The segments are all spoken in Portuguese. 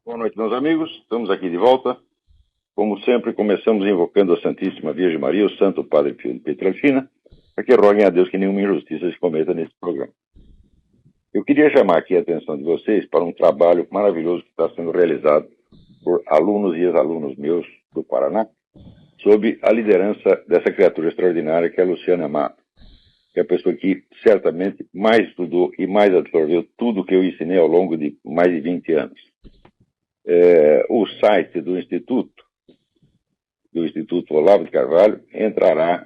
Boa noite, meus amigos. Estamos aqui de volta. Como sempre, começamos invocando a Santíssima Virgem Maria, o Santo Padre Pio de Pietrelcina, para que roguem a Deus que nenhuma injustiça se cometa nesse programa. Eu queria chamar aqui a atenção de vocês para um trabalho maravilhoso que está sendo realizado por alunos e ex-alunos meus do Paraná, sob a liderança dessa criatura extraordinária que é a Luciana Mato, que é a pessoa que certamente mais estudou e mais absorveu tudo que eu ensinei ao longo de mais de 20 anos. O site do Instituto Olavo de Carvalho, entrará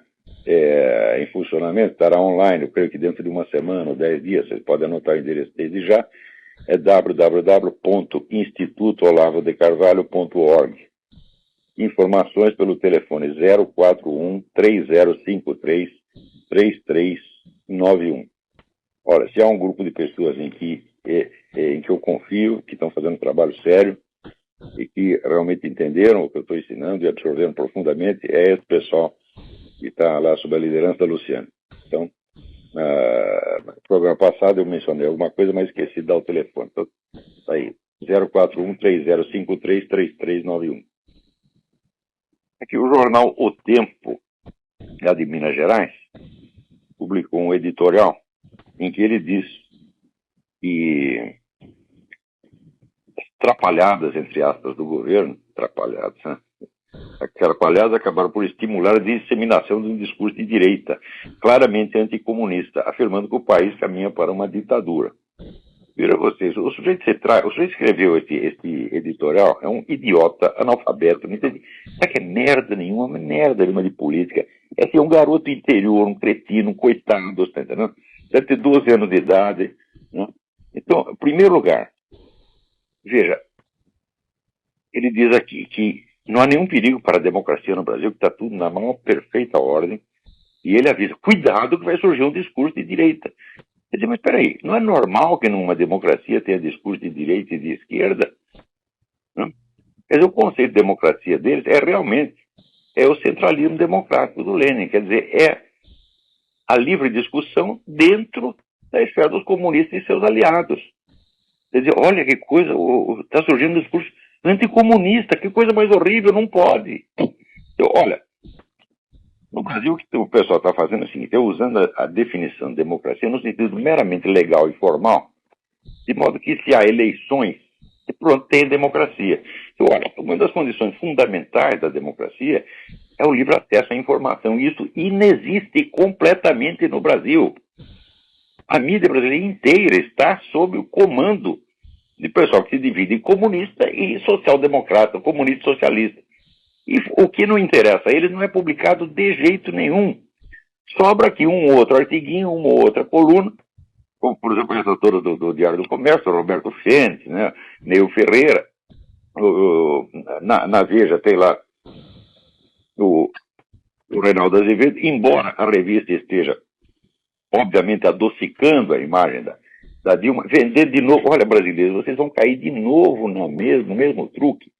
em funcionamento, estará online, eu creio que dentro de uma semana ou 10 dias, vocês podem anotar o endereço desde já, é www.institutoolavodecarvalho.org. Informações pelo telefone 041-3053-3391. Olha, se há um grupo de pessoas em que eu confio, que estão fazendo um trabalho sério, e que realmente entenderam o que eu estou ensinando e absorveram profundamente, é esse pessoal que está lá sob a liderança da Luciana. Então, no programa passado eu mencionei alguma coisa, mas esqueci de dar o telefone. Então, está aí, 041-3053-3391. Aqui o jornal O Tempo, lá de Minas Gerais, publicou um editorial em que ele diz que atrapalhadas, entre aspas, do governo, atrapalhadas acabaram por estimular a disseminação de um discurso de direita, claramente anticomunista, afirmando que o país caminha para uma ditadura. Veja vocês, o sujeito que escreveu esse editorial é um idiota, analfabeto, não entende? Não é merda nenhuma de política. É assim, um garoto interior, um cretino, um coitado, tá entendendo? Deve ter 12 anos de idade. Né? Então, em primeiro lugar, veja, ele diz aqui que não há nenhum perigo para a democracia no Brasil, que está tudo na maior perfeita ordem, e ele avisa, cuidado que vai surgir um discurso de direita. Quer dizer, mas espera aí, não é normal que numa democracia tenha discurso de direita e de esquerda? Não? Quer dizer, o conceito de democracia deles realmente o centralismo democrático do Lenin, quer dizer, é a livre discussão dentro da esfera dos comunistas e seus aliados. Quer dizer, olha que coisa, está surgindo um discurso anticomunista, que coisa mais horrível, não pode. Então, olha, no Brasil o que o pessoal está fazendo é o seguinte, usando a definição de democracia no sentido meramente legal e formal, de modo que se há eleições, pronto, tem democracia. Então, olha, uma das condições fundamentais da democracia é o livre acesso à informação, e isso inexiste completamente no Brasil. A mídia brasileira inteira está sob o comando de pessoal que se divide em comunista e social-democrata, comunista e socialista. E o que não interessa a eles não é publicado de jeito nenhum. Sobra aqui um ou outro artiguinho, uma ou outra coluna, como, por exemplo, essa toda do Diário do Comércio, Roberto Fentes, né, Neil Ferreira. Na Veja tem lá o Reinaldo Azevedo, embora a revista esteja obviamente adocicando a imagem da Dilma, vender de novo. Olha, brasileiros, vocês vão cair de novo no mesmo truque.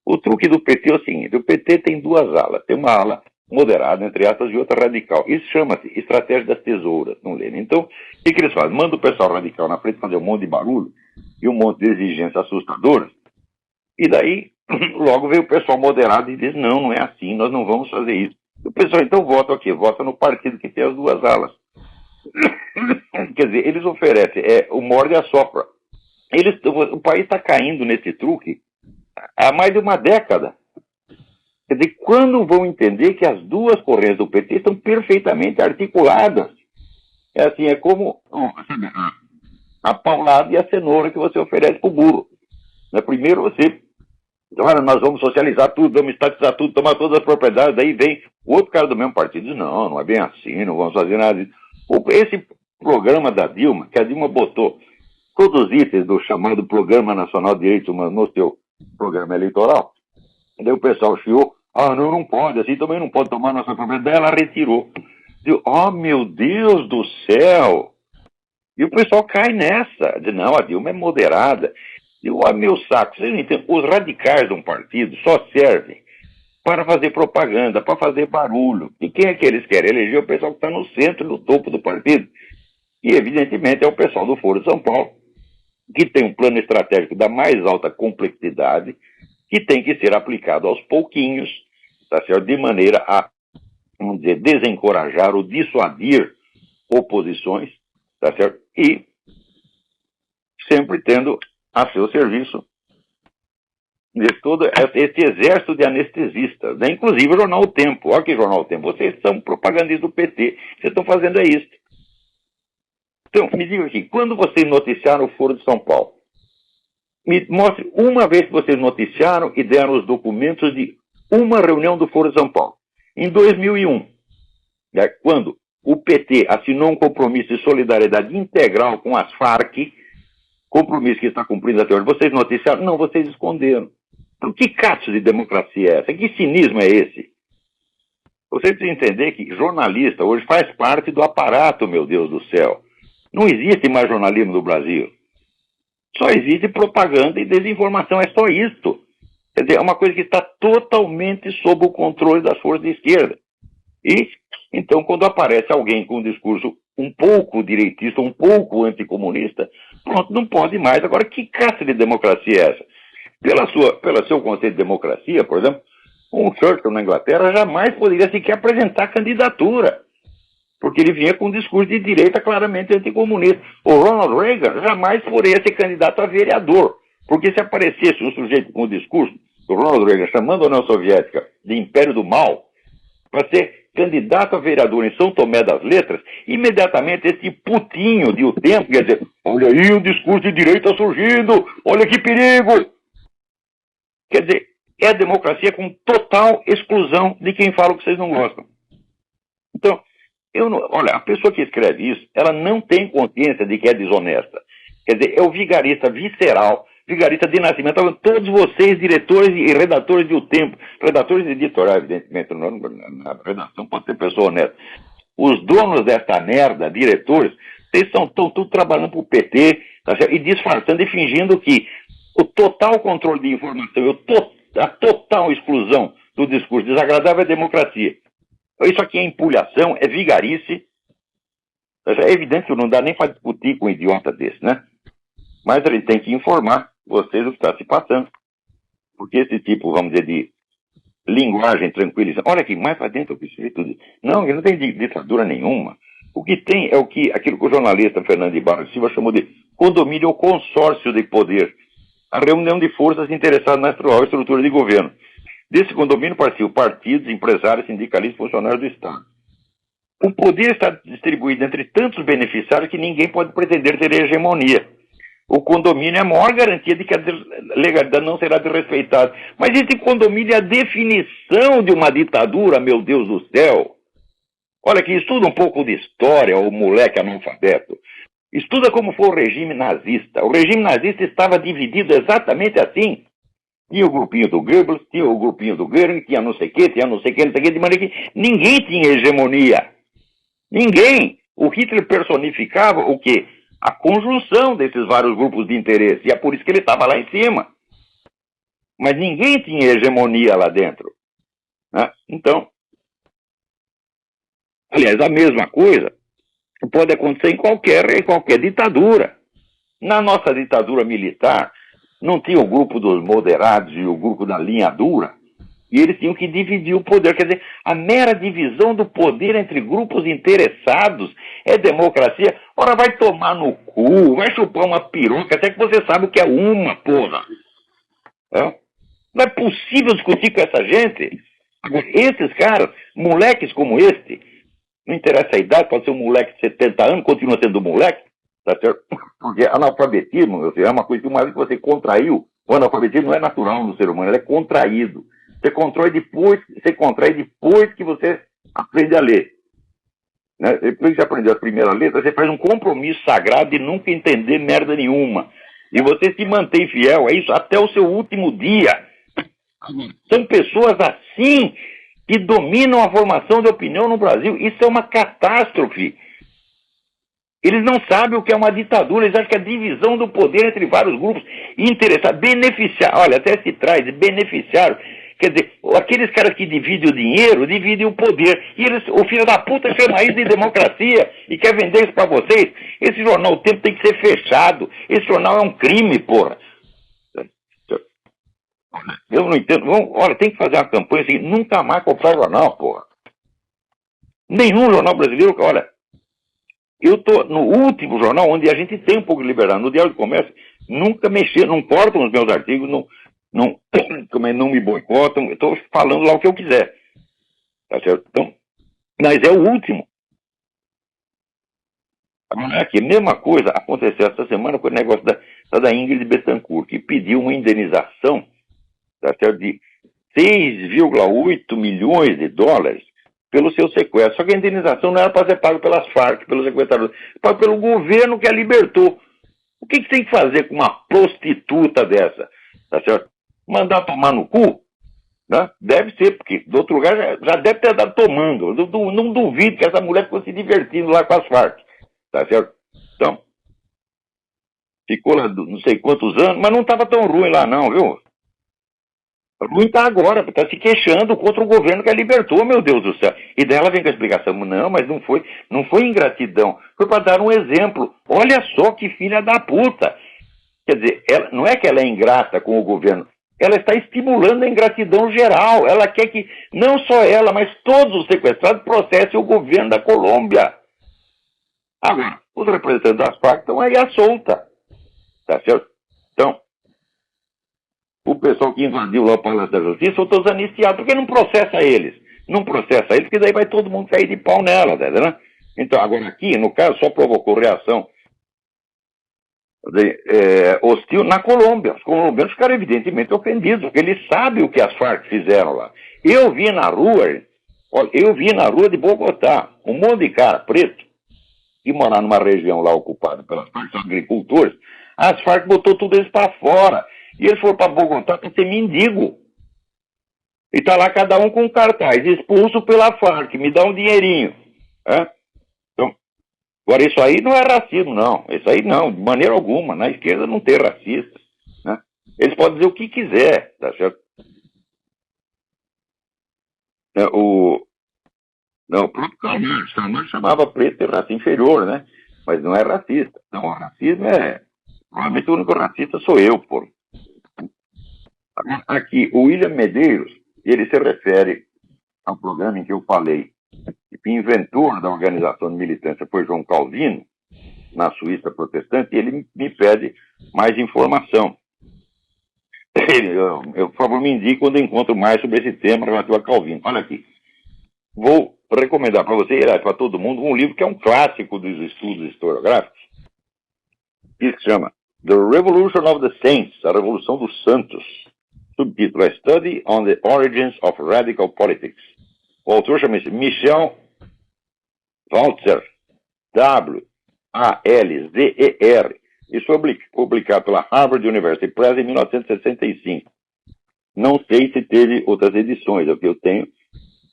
O truque do PT é o seguinte, o PT tem duas alas, tem uma ala moderada, entre aspas, e outra radical. Isso chama-se estratégia das tesouras, não lê? Então, o que eles fazem? Manda o pessoal radical na frente fazer um monte de barulho e um monte de exigências assustadoras, e daí logo vem o pessoal moderado e diz, não é assim, nós não vamos fazer isso. O pessoal então vota o quê? Vota no partido que tem as duas alas. Quer dizer, eles oferecem o morde e assopra. O país está caindo nesse truque há mais de uma década. Quer dizer, quando vão entender que as duas correntes do PT estão perfeitamente articuladas? É assim, é como a paulada e a cenoura que você oferece para o burro. Primeiro você, olha, nós vamos socializar tudo, vamos estatizar tudo, tomar todas as propriedades, daí vem o outro cara do mesmo partido e diz, não é bem assim, não vamos fazer nada disso. Esse programa da Dilma, que a Dilma botou todos os itens do chamado Programa Nacional de Direitos Humanos no seu programa eleitoral, daí o pessoal chiou, não pode, assim também não pode tomar nossa propriedade, daí ela retirou. Diz, meu Deus do céu! E o pessoal cai nessa, diz, não, a Dilma é moderada. Diz, meu saco, vocês não entendem, os radicais de um partido só servem para fazer propaganda, para fazer barulho. E quem é que eles querem eleger? O pessoal que está no centro, no topo do partido. E, evidentemente, é o pessoal do Foro de São Paulo, que tem um plano estratégico da mais alta complexidade, que tem que ser aplicado aos pouquinhos, tá certo? De maneira a, vamos dizer, desencorajar ou dissuadir oposições, tá certo? E sempre tendo a seu serviço de todo esse exército de anestesistas, né? Inclusive o jornal O Tempo. Olha que jornal O Tempo, vocês são propagandistas do PT, o que vocês estão fazendo é isso. Então, me diga aqui, quando vocês noticiaram o Foro de São Paulo, me mostre uma vez que vocês noticiaram e deram os documentos de uma reunião do Foro de São Paulo. Em 2001, né, quando o PT assinou um compromisso de solidariedade integral com as Farc, compromisso que está cumprindo até hoje, vocês noticiaram? Não, vocês esconderam. Então, que caso de democracia é essa? Que cinismo é esse? Vocês precisam entender que jornalista hoje faz parte do aparato, meu Deus do céu. Não existe mais jornalismo no Brasil. Só existe propaganda e desinformação, é só isto. Quer dizer, é uma coisa que está totalmente sob o controle das forças de esquerda. E, então, quando aparece alguém com um discurso um pouco direitista, um pouco anticomunista, pronto, não pode mais. Agora, que caça de democracia é essa? Pelo seu conceito de democracia, por exemplo, um Churchill na Inglaterra jamais poderia sequer apresentar candidatura, porque ele vinha com um discurso de direita claramente anticomunista. O Ronald Reagan jamais poderia ser candidato a vereador, porque se aparecesse um sujeito com o discurso do Ronald Reagan chamando a União Soviética de Império do Mal, para ser candidato a vereador em São Tomé das Letras, imediatamente esse putinho de O Tempo, quer dizer, olha aí o discurso de direita surgindo, olha que perigo. Quer dizer, é a democracia com total exclusão de quem fala o que vocês não gostam. Então, olha, a pessoa que escreve isso, ela não tem consciência de que é desonesta. Quer dizer, é o vigarista visceral, vigarista de nascimento. Todos vocês, diretores e redatores de O Tempo, redatores editoriais, evidentemente, na redação pode ter pessoa honesta. Os donos desta merda, diretores, vocês estão tudo trabalhando para o PT, tá certo? E disfarçando e fingindo que o total controle de informação e a total exclusão do discurso desagradável é democracia. Isso aqui é empulhação, é vigarice. É evidente que não dá nem para discutir com um idiota desse, né? Mas ele tem que informar vocês o que está se passando. Porque esse tipo, vamos dizer, de linguagem tranquilizante. Olha aqui, mais para dentro eu preciso tudo. Não, ele não tem ditadura nenhuma. O que tem é aquilo que o jornalista Fernando de Barros Silva chamou de condomínio ou consórcio de poder. A reunião de forças interessadas na atual estrutura de governo. Desse condomínio participam partidos, empresários, sindicalistas e funcionários do Estado. O poder está distribuído entre tantos beneficiários que ninguém pode pretender ter hegemonia. O condomínio é a maior garantia de que a legalidade não será desrespeitada. Mas esse condomínio é a definição de uma ditadura, meu Deus do céu. Olha aqui, estuda um pouco de história, o moleque analfabeto. Estuda como foi o regime nazista. O regime nazista estava dividido exatamente assim. Tinha o grupinho do Goebbels, tinha o grupinho do Göring, tinha não sei o quê, de maneira que ninguém tinha hegemonia. Ninguém. O Hitler personificava o quê? A conjunção desses vários grupos de interesse. E é por isso que ele estava lá em cima. Mas ninguém tinha hegemonia lá dentro. Né? Então, aliás, a mesma coisa pode acontecer em qualquer ditadura. Na nossa ditadura militar, não tinha o grupo dos moderados e o grupo da linha dura, e eles tinham que dividir o poder. Quer dizer, a mera divisão do poder entre grupos interessados é democracia. Ora, vai tomar no cu, vai chupar uma piroca, até que você sabe o que é uma, porra. Não é possível discutir com essa gente. Agora, esses caras, moleques como este, não interessa a idade, pode ser um moleque de 70 anos, continua sendo moleque, tá certo? Porque analfabetismo, meu filho, é uma coisa que uma vez que você contraiu, o analfabetismo não é natural no ser humano, ele é contraído. Você contrai depois que você aprende a ler. Né? Depois que você aprendeu a primeira letra, você faz um compromisso sagrado de nunca entender merda nenhuma. E você se mantém fiel a isso até o seu último dia. São pessoas assim que dominam a formação de opinião no Brasil. Isso é uma catástrofe. Eles não sabem o que é uma ditadura, eles acham que é a divisão do poder entre vários grupos interessados, beneficiar, olha, até se traz beneficiário, Quer dizer, aqueles caras que dividem o dinheiro, dividem o poder. E eles, o filho da puta chama isso de democracia e quer vender isso para vocês. Esse jornal O Tempo tem que ser fechado. Esse jornal é um crime, porra. Eu não entendo. Olha, tem que fazer uma campanha assim, nunca mais comprar jornal, porra. Nenhum jornal brasileiro, olha, eu estou no último jornal onde a gente tem um pouco de liberdade. No Diário do Comércio, nunca mexi, não cortam os meus artigos, não me boicotam, estou falando lá o que eu quiser. Tá certo? Então, mas é o último. Agora, aqui, mesma coisa aconteceu essa semana com o negócio da Ingrid Betancourt, que pediu uma indenização, tá certo, de 6,8 milhões de dólares pelo seu sequestro. Só que a indenização não era para ser paga pelas Farc, pelos sequestradores, mas pelo governo que a libertou. O que tem que fazer com uma prostituta dessa? Tá certo? Mandar tomar no cu? Né? Deve ser, porque do outro lugar já deve ter dado tomando. Não duvido que essa mulher ficou se divertindo lá com as Farc. Tá certo? Então, ficou lá não sei quantos anos, mas não estava tão ruim lá não, viu? Ruim está agora, está se queixando contra o governo que a libertou, meu Deus do céu. E dela vem com a explicação, não, mas não foi ingratidão, foi para dar um exemplo. Olha só que filha da puta. Quer dizer, não é que ela é ingrata com o governo, ela está estimulando a ingratidão geral. Ela quer que não só ela, mas todos os sequestrados processem o governo da Colômbia. Agora, os representantes das Farc estão aí à solta, tá certo? Então, o pessoal que invadiu lá o Palácio da Justiça são todos anistiados, porque não processa eles. Não processa eles, porque daí vai todo mundo cair de pau nela, tá né? Então, agora aqui, no caso, só provocou reação hostil na Colômbia. Os colombianos ficaram evidentemente ofendidos, porque eles sabem o que as Farc fizeram lá. Eu vi na rua de Bogotá, um monte de cara preto, que morar numa região lá ocupada pelas Farc, são agricultores, as Farc botou tudo eles para fora. E eles foram para Bogotá para ser mendigo. E tá lá cada um com um cartaz, expulso pela Farc, me dá um dinheirinho. É? Então, agora isso aí não é racismo, não. Isso aí não, de maneira alguma. Na esquerda não tem racista. Né? Eles podem dizer o que quiser, tá certo? O próprio Karl Marx chamava preto de raça inferior, né? Mas não é racista. Não, o racismo provavelmente o único racista sou eu, pô. Aqui, o William Medeiros, ele se refere ao programa em que eu falei que o inventor da organização de militância foi João Calvino, na Suíça protestante, e ele me pede mais informação. Por favor, me indique quando eu encontro mais sobre esse tema relativo a Calvino. Olha aqui, vou recomendar para você e para todo mundo um livro que é um clássico dos estudos historiográficos, que se chama The Revolution of the Saints, a Revolução dos Santos. Subtítulo: A Study on the Origins of Radical Politics. O autor chama-se Michel Walzer, W-A-L-Z-E-R. Isso foi publicado pela Harvard University Press em 1965. Não sei se teve outras edições, é o que eu tenho,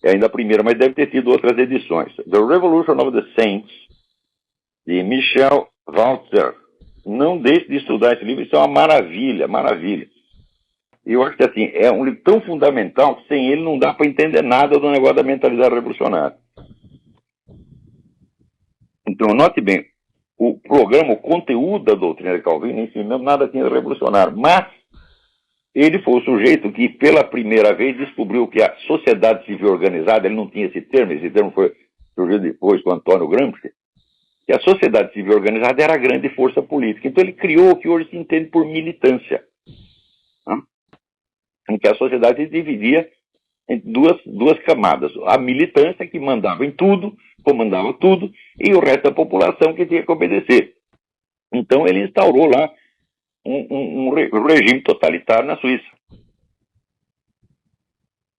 é ainda a primeira, mas deve ter tido outras edições. The Revolution of the Saints, de Michel Walzer. Não deixe de estudar esse livro, isso é uma maravilha, maravilha. E eu acho que assim, é um livro tão fundamental que sem ele não dá para entender nada do negócio da mentalidade revolucionária. Então, note bem, o programa, o conteúdo da doutrina de Calvino, em si mesmo, nada tinha de revolucionário, mas ele foi o sujeito que, pela primeira vez, descobriu que a sociedade civil organizada, ele não tinha esse termo foi surgido depois com Antônio Gramsci, que a sociedade civil organizada era a grande força política. Então, ele criou o que hoje se entende por militância, né? Em que a sociedade se dividia em duas camadas. A militância, que mandava em tudo, comandava tudo, e o resto da população que tinha que obedecer. Então ele instaurou lá um regime totalitário na Suíça.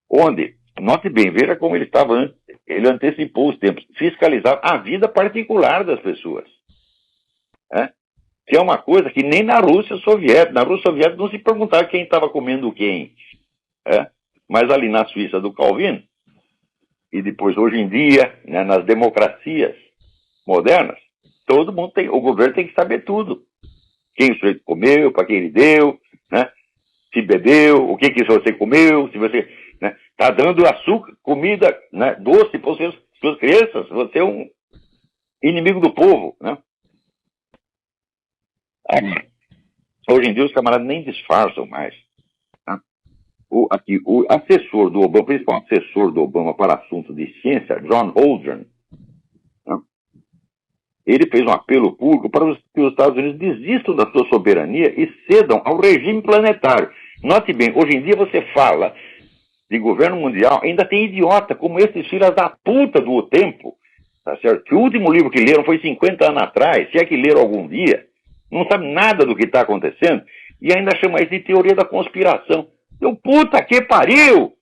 Onde, note bem, veja como ele estava antes, ele antecipou os tempos, fiscalizava a vida particular das pessoas. Que é uma coisa que nem na Rússia Soviética. Na Rússia Soviética não se perguntava quem estava comendo quem. Mas ali na Suíça do Calvino, e depois hoje em dia, né, nas democracias modernas, todo mundo o governo tem que saber tudo. Quem o sujeito comeu, para quem ele deu, né? se bebeu, o que você comeu, se você está dando açúcar, comida, né, doce para as suas crianças, você é um inimigo do povo, né? Hoje em dia os camaradas nem disfarçam mais. Tá? O assessor do Obama, principal assessor do Obama para assuntos de ciência, John Holdren, né, ele fez um apelo público para que os Estados Unidos desistam da sua soberania e cedam ao regime planetário. Note bem, hoje em dia você fala de governo mundial, ainda tem idiota como esses filhos da puta do tempo, tá certo? Que o último livro que leram foi 50 anos atrás, se é que leram algum dia, não sabe nada do que está acontecendo, e ainda chama isso de teoria da conspiração. Então, puta que pariu!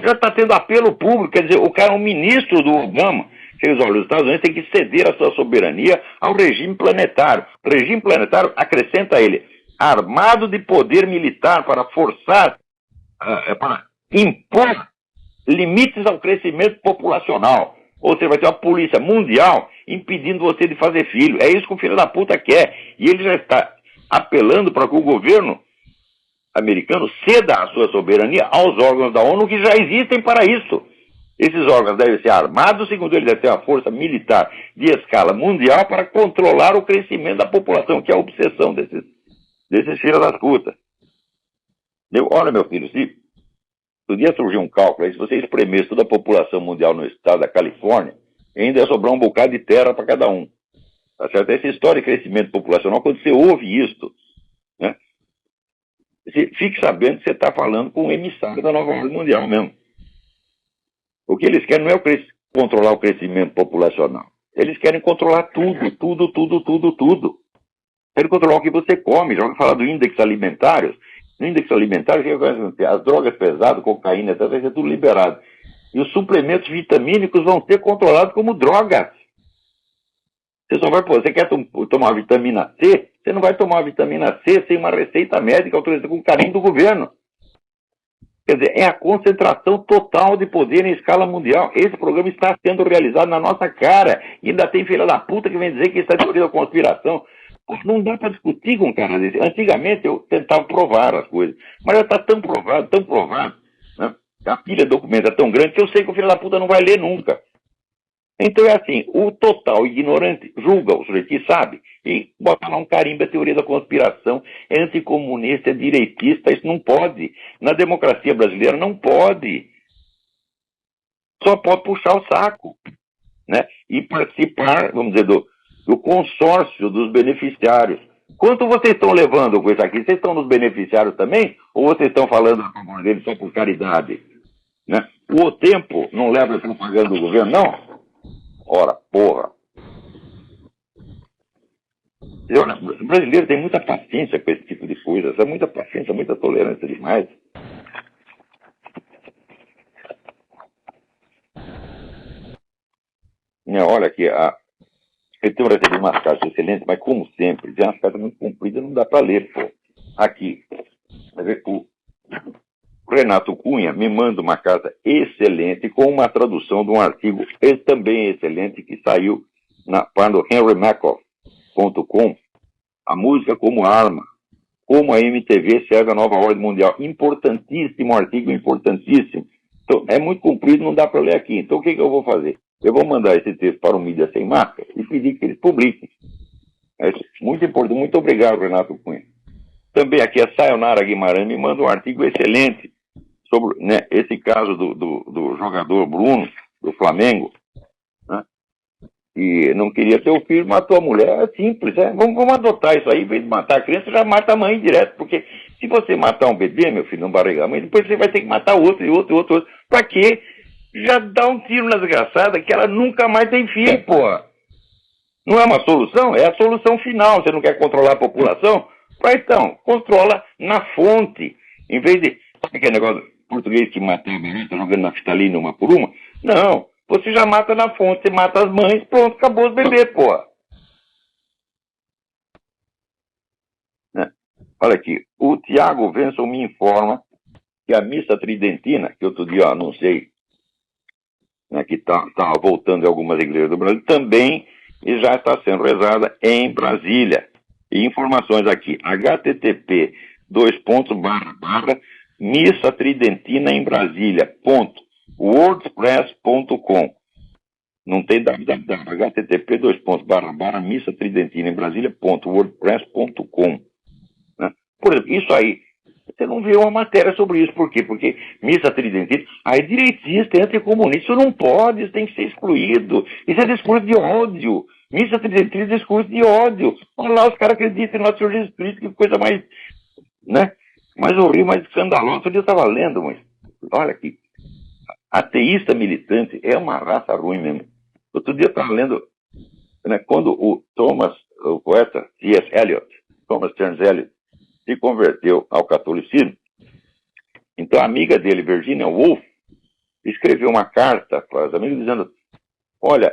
Já está tendo apelo público, quer dizer, o cara é um ministro do Obama. Eles, olha, os Estados Unidos têm que ceder a sua soberania ao regime planetário. O regime planetário acrescenta a ele armado de poder militar para forçar, para impor limites ao crescimento populacional. Ou você vai ter uma polícia mundial impedindo você de fazer filho. É isso que o filho da puta quer. E ele já está apelando para que o governo americano ceda a sua soberania aos órgãos da ONU que já existem para isso. Esses órgãos devem ser armados, segundo ele, deve ter uma força militar de escala mundial para controlar o crescimento da população, que é a obsessão desses filhos das putas. Olha, meu filho, se um dia surgiu um cálculo aí, se você espremesse toda a população mundial no estado da Califórnia, ainda ia sobrar um bocado de terra para cada um. Tá certo? Essa história de crescimento populacional, quando você ouve isso, né, você fique sabendo que você está falando com um emissário da nova ordem mundial mesmo. O que eles querem não é controlar o crescimento populacional. Eles querem controlar tudo. Querem controlar o que você come. Já ouviu falar do índice alimentário? No índice alimentar, as drogas pesadas, cocaína, etc., vai ser tudo liberado. E os suplementos vitamínicos vão ser controlados como drogas. Você só vai, você quer tomar vitamina C? Você não vai tomar vitamina C sem uma receita médica autorizada com carinho do governo. Quer dizer, é a concentração total de poder em escala mundial. Esse programa está sendo realizado na nossa cara. E ainda tem filha da puta que vem dizer que isso é teoria da conspiração. Não dá para discutir com um cara desse. Antigamente eu tentava provar as coisas, mas já está tão provado, né? A pilha de documento é tão grande que eu sei que o filho da puta não vai ler nunca. Então é assim, o total ignorante julga o sujeito que sabe e bota lá um carimbo, a teoria da conspiração, é anticomunista, é direitista, isso não pode. Na democracia brasileira não pode. Só pode puxar o saco, né? E participar, vamos dizer, do consórcio dos beneficiários. Quanto vocês estão levando com isso aqui? Vocês estão nos beneficiários também? Ou vocês estão falando a favor deles só por caridade? Né? O tempo não leva a propaganda do governo, não? Ora, porra. O brasileiro tem muita paciência com esse tipo de coisa. É muita paciência, muita tolerância demais. Olha aqui, eu tenho recebido umas cartas excelentes, mas como sempre, tem umas cartas muito compridas, não dá para ler, pô. Aqui, o Renato Cunha me manda uma carta excelente com uma tradução de um artigo também excelente que saiu na página do henrymacoff.com, a música como arma, como a MTV serve a nova ordem mundial. Importantíssimo artigo, importantíssimo. Então, é muito comprido, não dá para ler aqui. Então, o que eu vou fazer? Eu vou mandar esse texto para o Mídia Sem Máscara e pedir que eles publiquem. É muito importante. Muito obrigado, Renato Cunha. Também aqui a Sayonara Guimarães me manda um artigo excelente sobre, né, esse caso do jogador Bruno, do Flamengo, né, e não queria ter o filho, matou a mulher. É simples, né? Vamos adotar isso aí, em vez de matar a criança, já mata a mãe direto, porque se você matar um bebê, meu filho, não barriga a mãe, depois você vai ter que matar outro e outro. Pra quê? Já dá um tiro na desgraçada que ela nunca mais tem filho, porra. Não é uma solução? É a solução final. Você não quer controlar a população? Então, controla na fonte. Em vez de... Sabe aquele negócio português que mata a bebê, tá jogando naftalina uma por uma? Não. Você já mata na fonte, você mata as mães, pronto, acabou os bebês, porra. Né? Olha aqui. O Tiago Venson me informa que a missa tridentina, que outro dia eu anunciei, né, que está voltando em algumas igrejas do Brasil, também já está sendo rezada em Brasília. E informações aqui, http Missa Tridentina em Brasília, .wordpress.com. Não tem www, http missa tridentina em Brasília.wordpress.com. Né? Por exemplo, isso aí, você não vê uma matéria sobre isso. Por quê? Porque missa tridentina, aí direitista, anticomunista, isso não pode, isso tem que ser excluído. Isso é discurso de ódio. Missa tridentina é discurso de ódio. Olha lá, os caras acreditam em nosso Senhor Jesus Cristo, que coisa mais, né? Mais horrível, mais escandalosa. Outro dia eu estava lendo, mas olha aqui, ateísta militante é uma raça ruim mesmo. Outro dia eu estava lendo, né, quando o poeta T.S. Eliot, Thomas Stearns Eliot, se converteu ao catolicismo, então a amiga dele, Virginia Woolf, escreveu uma carta para os amigos dizendo: olha,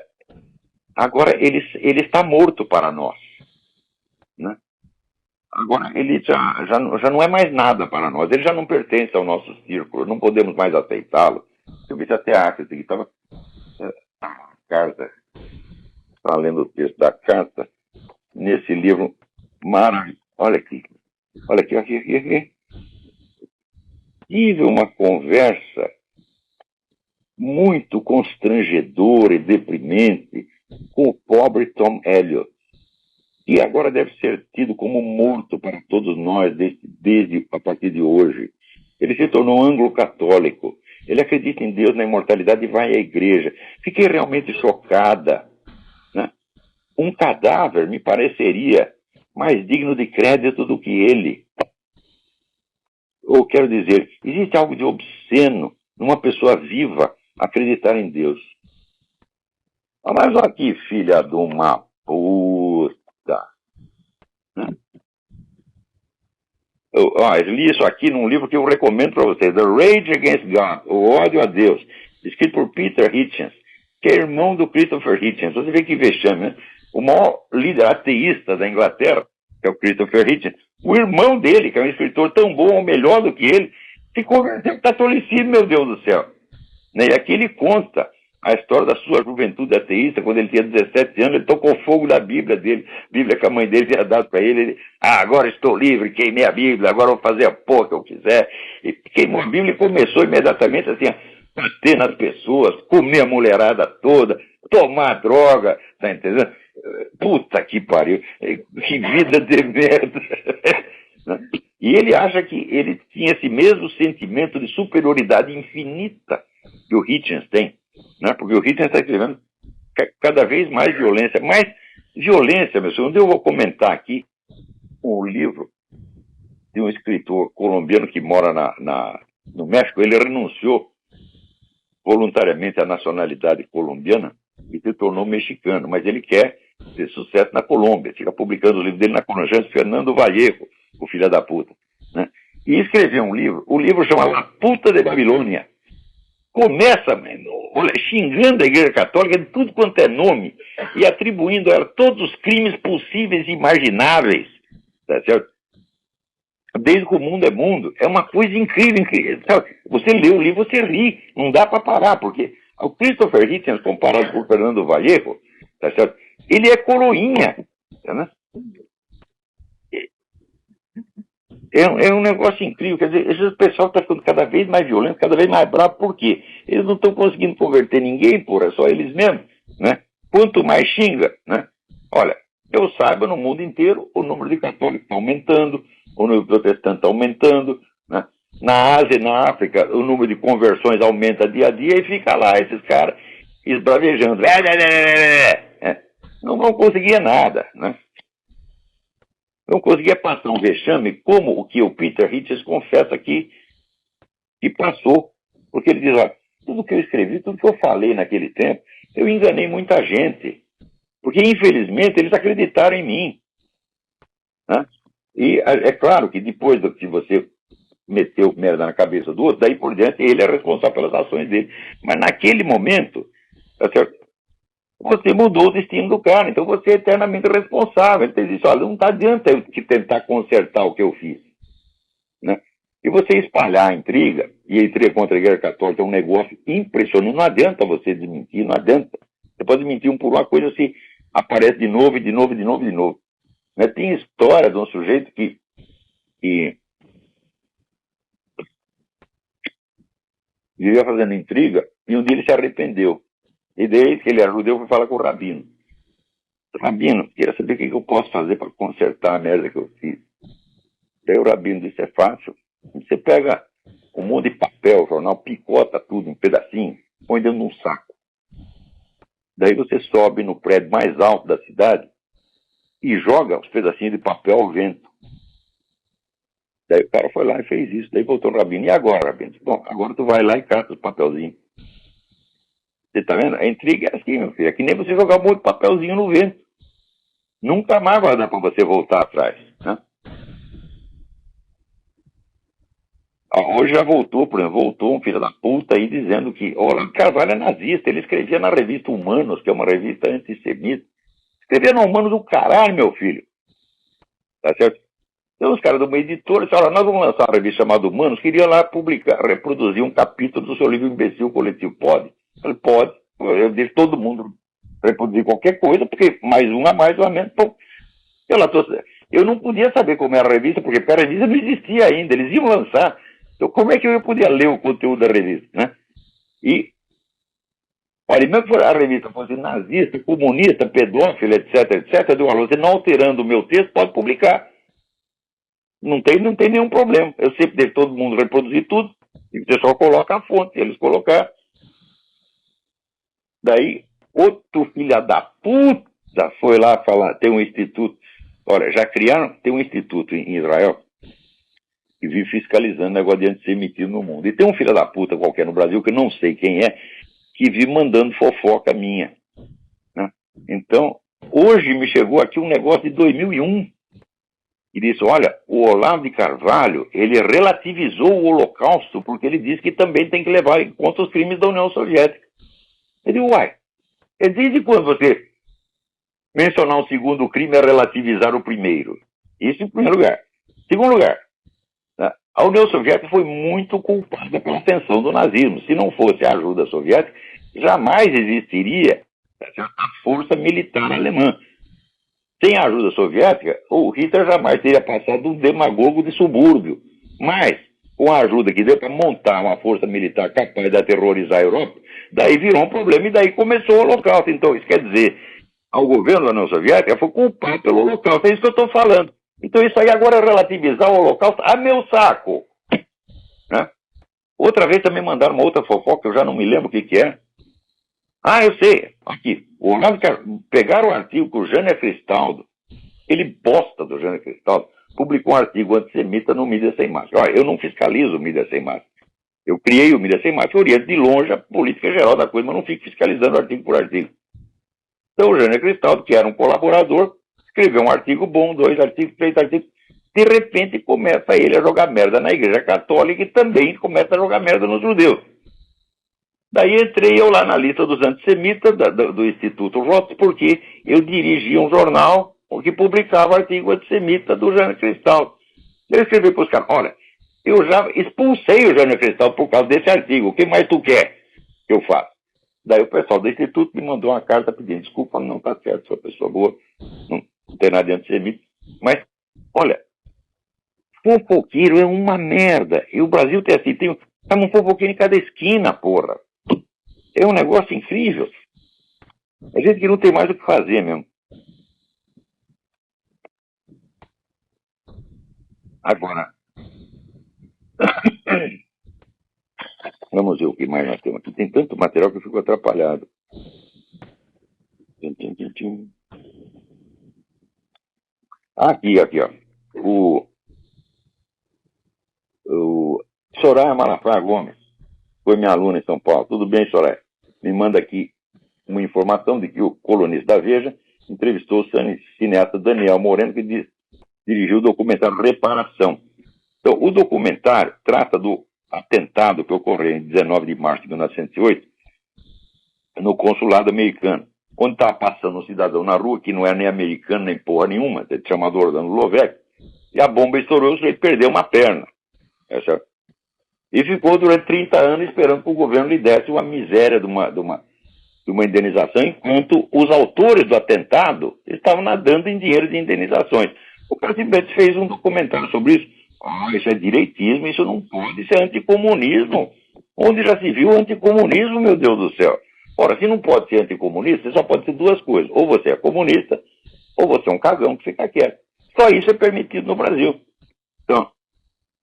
agora ele está morto para nós, né? Agora ele já não é mais nada para nós, ele já não pertence ao nosso círculo, não podemos mais aceitá-lo. Eu vi até a arte que estava a carta, estava lendo o texto da carta nesse livro maravilhoso. Olha aqui. Tive uma conversa muito constrangedora e deprimente com o pobre Tom Elliot, que agora deve ser tido como morto para todos nós desde a partir de hoje. Ele se tornou anglo-católico. Ele acredita em Deus, na imortalidade e vai à igreja. Fiquei realmente chocada, né? Um cadáver me pareceria mais digno de crédito do que ele. Ou quero dizer, existe algo de obsceno numa pessoa viva acreditar em Deus. Mas olha aqui, filha de uma puta. Né? Eu li isso aqui num livro que eu recomendo para vocês, The Rage Against God, O Ódio a Deus, escrito por Peter Hitchens, que é irmão do Christopher Hitchens. Você vê que vexame, né? O maior líder ateísta da Inglaterra, que é o Christopher Hitchens, o irmão dele, que é um escritor tão bom ou melhor do que ele, se converteu ao catolicismo, meu Deus do céu. Né? E aqui ele conta a história da sua juventude ateísta. Quando ele tinha 17 anos, ele tocou fogo na Bíblia dele, Bíblia que a mãe dele tinha dado para ele. Agora estou livre, queimei a Bíblia, agora vou fazer a porra que eu quiser. E queimou a Bíblia e começou imediatamente assim, a bater nas pessoas, comer a mulherada toda, tomar droga, tá entendendo? Puta que pariu, que vida de merda. E ele acha que ele tinha esse mesmo sentimento de superioridade infinita que o Hitchens tem, né? Porque o Hitchens está escrevendo cada vez mais violência, meu senhor. Eu vou comentar aqui um livro de um escritor colombiano que mora no México. Ele renunciou voluntariamente à nacionalidade colombiana e se tornou mexicano, mas ele quer ter sucesso na Colômbia, fica publicando os livros dele na Colômbia, Fernando Vallejo, o filho da puta, né? E escreveu um livro, o livro chama La Puta de Babilônia. Começa, xingando a Igreja Católica de tudo quanto é nome e atribuindo a ela todos os crimes possíveis e imagináveis, tá certo? Desde que o mundo é mundo, é uma coisa incrível. Você lê o livro, você ri, não dá para parar, porque o Christopher Hitchens, comparado com o Fernando Vallejo, tá certo? Ele é coroinha, né? É um negócio incrível. Quer dizer, esse pessoal está ficando cada vez mais violento, cada vez mais bravo. Por quê? Eles não estão conseguindo converter ninguém, porra, só eles mesmos, né? Quanto mais xinga, né? Olha, eu saiba, no mundo inteiro, o número de católicos está aumentando, o número de protestantes está aumentando, né? Na Ásia e na África, o número de conversões aumenta dia a dia e fica lá esses caras esbravejando. Não vão conseguir nada, né? Não conseguia passar um vexame como o que o Peter Hitchens confessa aqui que passou. Porque ele diz, olha, tudo que eu escrevi, tudo que eu falei naquele tempo, eu enganei muita gente. Porque, infelizmente, eles acreditaram em mim. Né? E é claro que depois do que você meteu merda na cabeça do outro, daí por diante ele é responsável pelas ações dele. Mas naquele momento, tá certo? Você mudou o destino do cara, então você é eternamente responsável. Ele diz, olha, não adianta eu tentar consertar o que eu fiz. Né? E você espalhar a intriga, e a intriga contra a Igreja Católica é um negócio impressionante. Não adianta você desmentir, não adianta. Você pode mentir por uma coisa, se aparece de novo, e de novo, de novo, de novo. Né? Tem história de um sujeito que vivia fazendo intriga, e um dia ele se arrependeu. E daí que ele ajudou, foi falar com o Rabino. Rabino, queria saber o que eu posso fazer para consertar a merda que eu fiz. Daí o Rabino disse, é fácil. Você pega um monte de papel, jornal, picota tudo em pedacinho, põe dentro de um saco. Daí você sobe no prédio mais alto da cidade e joga os pedacinhos de papel ao vento. Daí o cara foi lá e fez isso. Daí voltou o Rabino. E agora, Rabino? Bom, agora tu vai lá e cata os papelzinhos. Você tá vendo? A intriga é assim, meu filho. É que nem você jogar um monte de papelzinho no vento. Nunca mais vai dar para você voltar atrás, né? Hoje já voltou, por exemplo, voltou um filho da puta aí dizendo que Olavo de Carvalho é nazista. Ele escrevia na revista Humanos, que é uma revista antissemita. Escrevia no Humanos do caralho, meu filho. Tá certo? Então os caras de uma editora disseram, nós vamos lançar uma revista chamada Humanos, queria lá publicar, reproduzir um capítulo do seu livro Imbecil Coletivo. Pode? Eu falei, pode. Eu deixo todo mundo reproduzir qualquer coisa, porque mais um a mais ou a menos. Pô, eu não podia saber como era a revista, porque a revista não existia ainda, eles iam lançar. Então como é que eu podia ler o conteúdo da revista, né? E, olha, mesmo que a revista fosse nazista, comunista, pedófila, etc, eu digo, você não alterando o meu texto, pode publicar. Não tem nenhum problema. Eu sempre deixo todo mundo reproduzir tudo, e você só coloca a fonte, eles colocar. Daí, outro filho da puta foi lá falar, tem um instituto, olha, já criaram, tem um instituto em Israel, que vive fiscalizando o negócio de antissemitismo no mundo. E tem um filho da puta qualquer no Brasil, que eu não sei quem é, que vive mandando fofoca minha, né? Então, hoje me chegou aqui um negócio de 2001, e disse, olha, o Olavo de Carvalho, ele relativizou o Holocausto, porque ele disse que também tem que levar em conta os crimes da União Soviética. Eu digo, uai, desde quando você mencionar um segundo crime é relativizar o primeiro? Isso em primeiro lugar. Segundo lugar, né, a União Soviética foi muito culpada pela ascensão do nazismo. Se não fosse a ajuda soviética, jamais existiria a força militar alemã. Sem a ajuda soviética, o Hitler jamais teria passado um demagogo de subúrbio. Mas, com a ajuda que deu para montar uma força militar capaz de aterrorizar a Europa, daí virou um problema e daí começou o Holocausto. Então, isso quer dizer, ao governo da União Soviética foi culpado pelo Holocausto. É isso que eu estou falando. Então, isso aí agora é relativizar o Holocausto a meu saco, né? Outra vez também mandaram uma outra fofoca, eu já não me lembro o que é. Ah, eu sei. Aqui. Pegaram o artigo que o Jânio Cristaldo, ele bosta do Jânio Cristaldo, publicou um artigo antissemita no Mídia Sem Máscara. Olha, eu não fiscalizo o Mídia Sem Máscara. Eu criei o Mídia Sem Máscara, eu oriento de longe a política geral da coisa, mas não fico fiscalizando artigo por artigo. Então o Jânio Cristaldo, que era um colaborador, escreveu um artigo bom, 2 artigos, 3 artigos. De repente começa ele a jogar merda na Igreja Católica e também começa a jogar merda nos judeus. Daí entrei eu lá na lista dos antissemitas do Instituto Roth, porque eu dirigia um jornal que publicava artigo antissemita do Jânio Cristaldo. Eu escrevi para os caras, olha, eu já expulsei o Jânio Cristaldo por causa desse artigo, o que mais tu quer que eu faça? Daí o pessoal do Instituto me mandou uma carta pedindo desculpa, não está certo, sou uma pessoa boa, não tem nada de antissemita, mas, olha, fofoqueiro é uma merda, e o Brasil tem assim, tem um fofoqueiro em cada esquina, porra. É um negócio incrível. A gente que não tem mais o que fazer mesmo. Agora, vamos ver o que mais nós temos aqui. Tem tanto material que eu fico atrapalhado. Aqui, ó. O Soraya Malafaia Gomes foi minha aluna em São Paulo. Tudo bem, Soraya? Me manda aqui uma informação de que o colunista da Veja entrevistou o cineasta Daniel Moreno, que dirigiu o documentário Reparação. Então, o documentário trata do atentado que ocorreu em 19 de março de 1908 no consulado americano. Quando estava passando um cidadão na rua, que não era nem americano nem porra nenhuma, chamado Orlando Lovec, e a bomba estourou, o sujeito perdeu uma perna. É certo? E ficou durante 30 anos esperando que o governo lhe desse uma miséria de uma indenização, enquanto os autores do atentado estavam nadando em dinheiro de indenizações. O cara simplesmente fez um documentário sobre isso. Ah, isso é direitismo, isso não pode, isso é anticomunismo. onde já se viu anticomunismo, meu Deus do céu. Ora, se não pode ser anticomunista, só pode ser duas coisas. Ou você é comunista, ou você é um cagão que fica quieto. Só isso é permitido no Brasil. Então,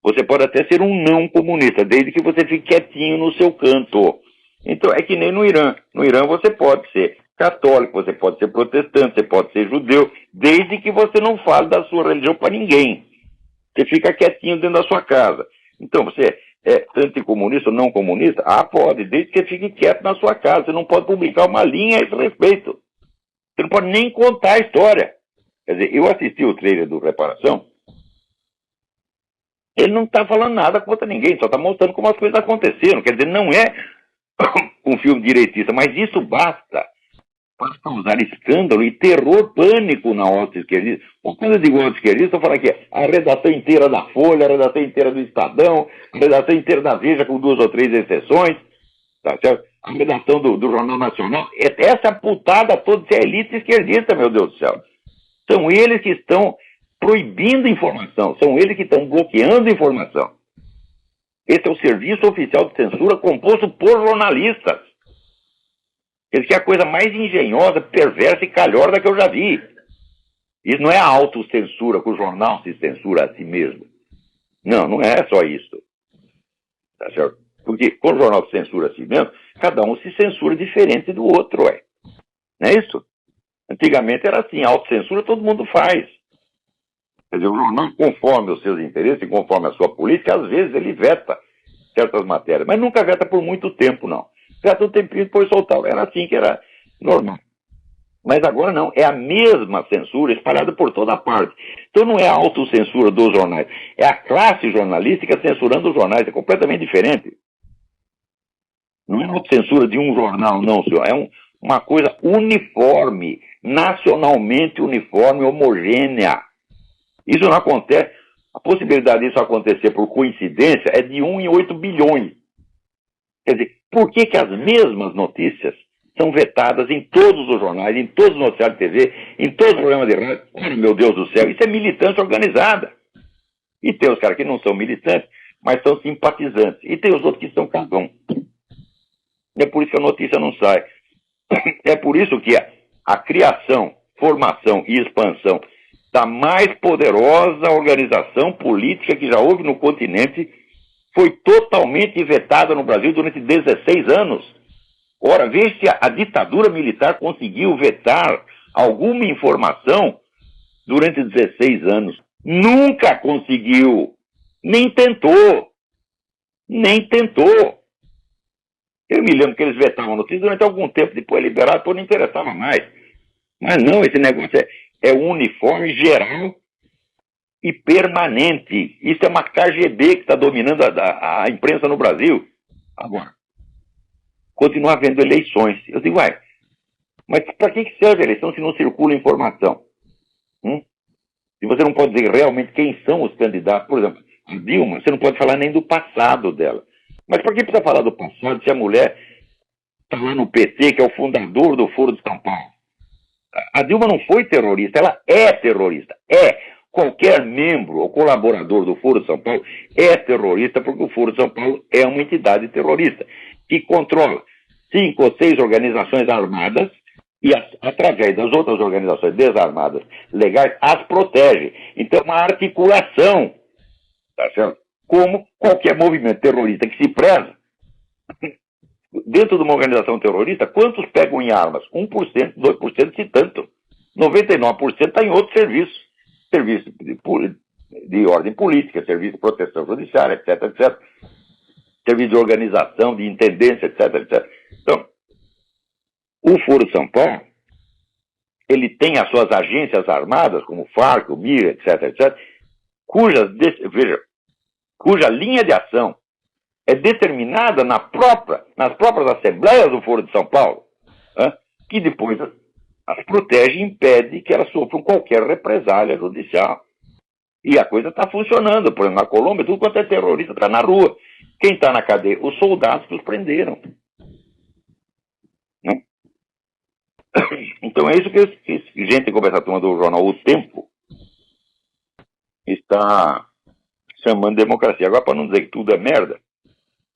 você pode até ser um não comunista, desde que você fique quietinho no seu canto. Então, é que nem no Irã. No Irã você pode ser católico, você pode ser protestante, você pode ser judeu, desde que você não fale da sua religião para ninguém. Você fica quietinho dentro da sua casa. Então, você é anticomunista ou não comunista? Ah, pode, desde que você fique quieto na sua casa. Você não pode publicar uma linha a esse respeito. Você não pode nem contar a história. Quer dizer, eu assisti o trailer do Reparação, ele não está falando nada contra ninguém, só está mostrando como as coisas aconteceram. Quer dizer, não é um filme direitista, mas isso basta para causar escândalo e terror, pânico na ala esquerdista. Quando eu digo ala esquerdista, eu falo aqui, a redação inteira da Folha, a redação inteira do Estadão, a redação inteira da Veja, com 2 ou 3 exceções, tá certo? A redação do Jornal Nacional, essa putada toda, é elite esquerdista, meu Deus do céu. São eles que estão proibindo informação, são eles que estão bloqueando informação. Esse é o Serviço Oficial de Censura composto por jornalistas. Esse que é a coisa mais engenhosa, perversa e calhorda que eu já vi. Isso não é a autocensura, que o jornal se censura a si mesmo. Não, não é só isso. Tá certo? Porque quando o jornal se censura a si mesmo, cada um se censura diferente do outro, ué. Não é isso? Antigamente era assim, a autocensura todo mundo faz. Quer dizer, o jornal, conforme os seus interesses, conforme a sua política, às vezes ele veta certas matérias, mas nunca veta por muito tempo, não. Veta um tempinho e depois soltava. Era assim que era normal. Mas agora não, é a mesma censura espalhada por toda parte. Então não é a autocensura dos jornais, é a classe jornalística censurando os jornais, é completamente diferente. Não é a autocensura de um jornal, não, senhor. É uma coisa uniforme, nacionalmente uniforme, homogênea. Isso não acontece. A possibilidade disso acontecer por coincidência é de 1 em 8 bilhões. Quer dizer, por que as mesmas notícias são vetadas em todos os jornais, em todos os noticiários de TV, em todos os programas de rádio? Oh, meu Deus do céu, isso é militância organizada. E tem os caras que não são militantes, mas são simpatizantes. E tem os outros que são cagão. É por isso que a notícia não sai. É por isso que a criação, formação e expansão da mais poderosa organização política que já houve no continente foi totalmente vetada no Brasil durante 16 anos. Ora, veja se a ditadura militar conseguiu vetar alguma informação durante 16 anos. Nunca conseguiu. Nem tentou. Nem tentou. Eu me lembro que eles vetavam notícias durante algum tempo, depois liberado, depois não interessava mais. Mas não, esse negócio é uniforme, geral e permanente. Isso é uma KGB que está dominando a imprensa no Brasil. Agora, continua havendo eleições. Eu digo, uai, mas para que serve a eleição se não circula informação? Se você não pode dizer realmente quem são os candidatos, por exemplo, a Dilma, você não pode falar nem do passado dela. Mas por que precisa falar do passado se a mulher está lá no PT, que é o fundador do Foro de São Paulo? A Dilma não foi terrorista, ela é terrorista. É. Qualquer membro ou colaborador do Foro de São Paulo é terrorista, porque o Foro de São Paulo é uma entidade terrorista que controla 5 ou 6 organizações armadas e, através das outras organizações desarmadas legais, as protege. Então, é uma articulação, tá certo? Como qualquer movimento terrorista que se preza. Dentro de uma organização terrorista, quantos pegam em armas? 1%, 2%, se tanto. 99% está em outros serviços. Serviço de ordem política, serviço de proteção judiciária, etc, etc. Serviço de organização, de intendência, etc, etc. Então, o Foro de São Paulo, ele tem as suas agências armadas, como o FARC, o MIR, etc, etc, cuja linha de ação é determinada nas próprias assembleias do Foro de São Paulo, que depois as protege e impede que elas sofram qualquer represália judicial. E a coisa está funcionando. Por exemplo, na Colômbia, tudo quanto é terrorista está na rua. Quem está na cadeia? Os soldados que os prenderam. Né? Então é isso que gente como essa turma do jornal O Tempo está chamando de democracia. Agora, para não dizer que tudo é merda,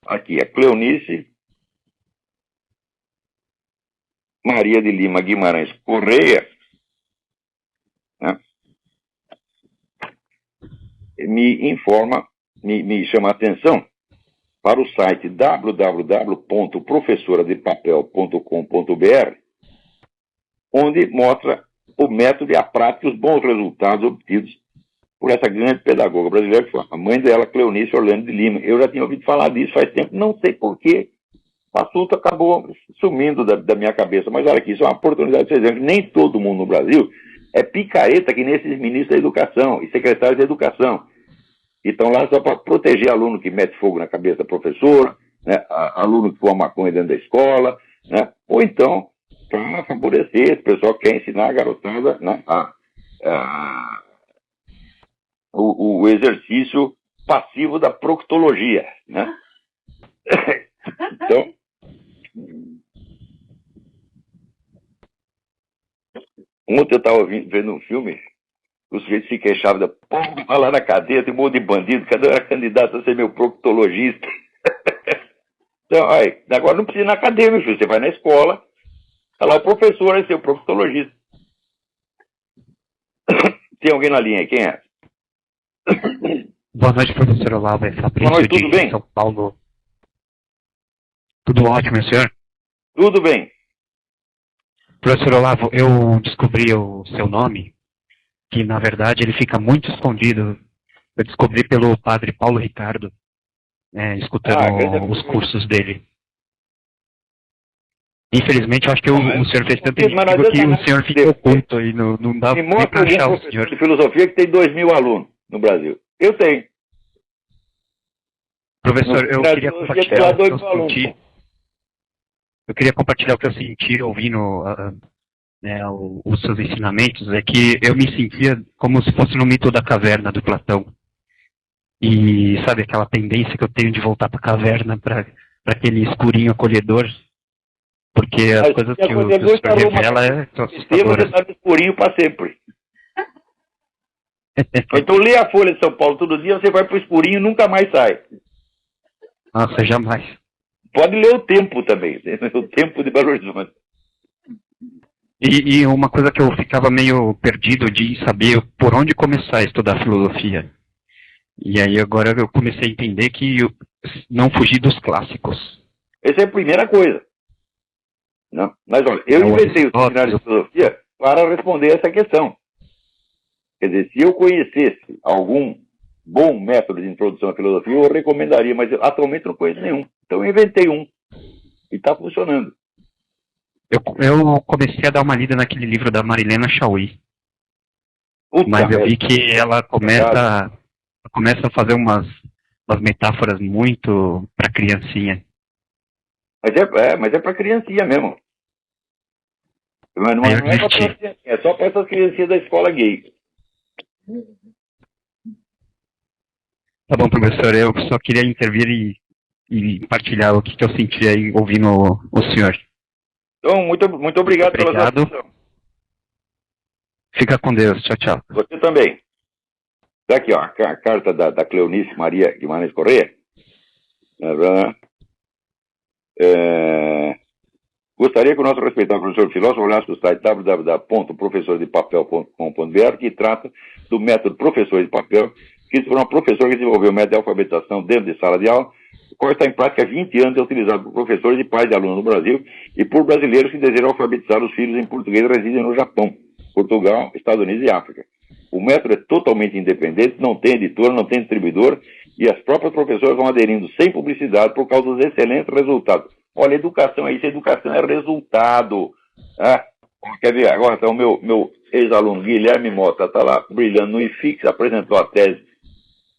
Aqui é Cleonice Maria de Lima Guimarães Correia, né, me informa, me chama a atenção para o site www.professoradepapel.com.br, onde mostra o método e a prática e os bons resultados obtidos por essa grande pedagoga brasileira, que foi a mãe dela, Cleonice Orlando de Lima. Eu já tinha ouvido falar disso faz tempo, não sei porquê, o assunto acabou sumindo da minha cabeça. Mas olha aqui, isso é uma oportunidade de vocês verem que nem todo mundo no Brasil é picareta que nem esses ministros da educação e secretários da educação. E estão lá só para proteger aluno que mete fogo na cabeça da professora, né, aluno que fuma maconha dentro da escola, né, ou então para favorecer esse pessoal que quer ensinar a garotada, né, o exercício passivo da proctologia, né? Então, ontem eu estava vendo um filme, o sujeito se queixava da porra lá na cadeia, tem um monte de bandido, cada um era candidato a ser meu proctologista. Então, aí, agora não precisa ir na cadeia, meu filho, você vai na escola, tá lá o professor é seu proctologista. Tem alguém na linha aí, quem é? Boa noite, professor Olavo, é Fabrício. Boa noite, tudo bem? São Paulo. Tudo ótimo, senhor? Tudo bem. Professor Olavo, eu descobri o seu nome, que na verdade ele fica muito escondido. Eu descobri pelo padre Paulo Ricardo, escutando os cursos dele. Infelizmente, eu acho que o senhor fez tanto inimigo que o senhor fica oculto e não dá nem para achar o senhor. De filosofia que tem 2.000 alunos no Brasil. Eu tenho. Professor, eu queria compartilhar o que eu senti. Eu queria compartilhar o que eu senti ouvindo os seus ensinamentos. É que eu me sentia como se fosse no mito da caverna do Platão. E sabe aquela tendência que eu tenho de voltar para a caverna, para aquele escurinho acolhedor? Porque as coisas que o senhor revela são assustadoras. Você está no escurinho para sempre. Então lê a Folha de São Paulo todo dia, você vai para o escurinho e nunca mais sai. Nossa, jamais. Pode ler o Tempo também, o Tempo de Belo Horizonte. E uma coisa que eu ficava meio perdido de saber por onde começar a estudar filosofia. E aí agora eu comecei a entender que eu não fugir dos clássicos. Essa é a primeira coisa. Não? Mas olha, eu inventei o seminário de filosofia para responder essa questão. Quer dizer, se eu conhecesse algum bom método de introdução à filosofia, eu recomendaria, mas eu atualmente não conheço nenhum. Então eu inventei um. E está funcionando. Eu comecei a dar uma lida naquele livro da Marilena Chauí. Mas eu vi que ela começa a fazer umas metáforas muito para criancinha. Mas é para criancinha mesmo. Mas não é para criancinha, é só para essas criancinhas da escola gay. Tá bom, professor, eu só queria intervir e partilhar o que eu senti aí ouvindo o senhor. Então, muito obrigado pela sua atenção. Fica com Deus, tchau, tchau. Você também. Tá aqui, ó, a carta da Cleonice Maria Guimarães Correia. Gostaria que o nosso respeitado professor filósofo olhasse o site www.professoradepapel.com.br, que trata do método Professor de Papel, que foi uma professora que desenvolveu o método de alfabetização dentro de sala de aula, o qual está em prática há 20 anos e é utilizado por professores e pais de alunos no Brasil e por brasileiros que desejam alfabetizar os filhos em português e residem no Japão, Portugal, Estados Unidos e África. O método é totalmente independente, não tem editor, não tem distribuidor, e as próprias professoras vão aderindo sem publicidade por causa dos excelentes resultados. Olha, educação é isso, educação é resultado. Quer ver, agora então, o meu ex-aluno Guilherme Mota está lá brilhando no IFIX, apresentou a tese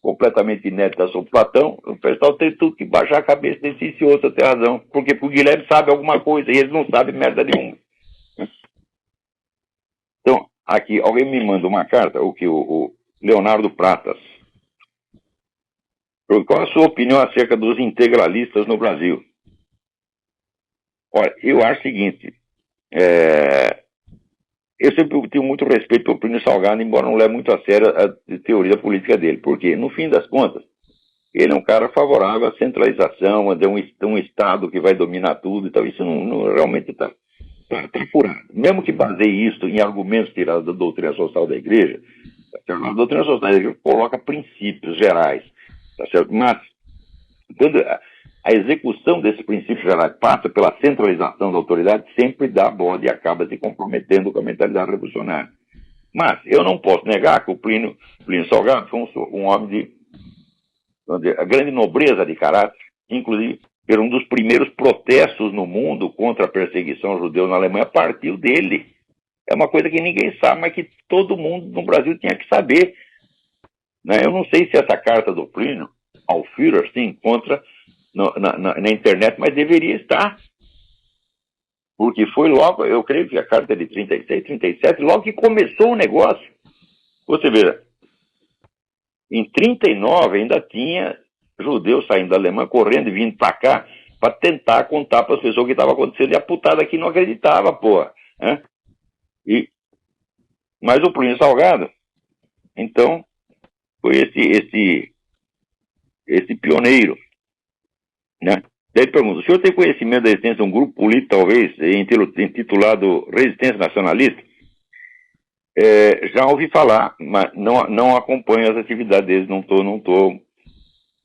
completamente inédita sobre Platão. O pessoal tem tudo que baixar a cabeça desse e outro, tem razão. Porque o Guilherme sabe alguma coisa e eles não sabem merda nenhuma. Então, aqui, alguém me manda uma carta, o Leonardo Pratas. Qual a sua opinião acerca dos integralistas no Brasil? Olha, eu acho o seguinte, eu sempre tenho muito respeito pelo Plínio Salgado, embora não leve muito a sério a teoria política dele, porque, no fim das contas, ele é um cara favorável à centralização, a um Estado que vai dominar tudo e tal. Isso realmente está furado. Mesmo que baseie isso em argumentos tirados da doutrina social da Igreja, a doutrina social da Igreja coloca princípios gerais, tá certo? Mas, quando a execução desses princípios gerais passa pela centralização da autoridade, sempre dá bode e acaba se comprometendo com a mentalidade revolucionária. Mas eu não posso negar que o Plínio Salgado foi um homem de a grande nobreza de caráter, inclusive era um dos primeiros protestos no mundo contra a perseguição ao judeu na Alemanha, partiu dele. É uma coisa que ninguém sabe, mas que todo mundo no Brasil tinha que saber. Né? Eu não sei se essa carta do Plínio ao Führer se encontra na internet, mas deveria estar. Porque foi logo, eu creio que a carta é de 36, 37, logo que começou o negócio. Você vê, em 39 ainda tinha judeus saindo da Alemanha, correndo e vindo para cá, para tentar contar para as pessoas o que estava acontecendo, e a putada aqui não acreditava, porra. Né? Mas o Plínio Salgado, então, foi esse pioneiro. Né? Daí ele pergunta, o senhor tem conhecimento da existência de um grupo político, talvez, intitulado Resistência Nacionalista? Já ouvi falar, mas não acompanho as atividades deles, não estou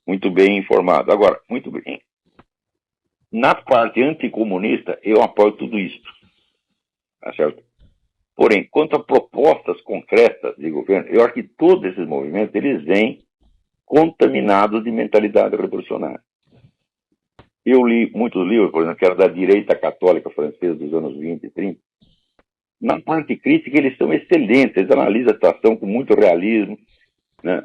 muito bem informado. Agora, muito bem, na parte anticomunista, eu apoio tudo isso. Tá certo? Porém, quanto a propostas concretas de governo, eu acho que todos esses movimentos, eles vêm contaminados de mentalidade revolucionária. Eu li muitos livros, por exemplo, que era da direita católica francesa dos anos 20 e 30. Na parte crítica, eles são excelentes, eles analisam a situação com muito realismo, né?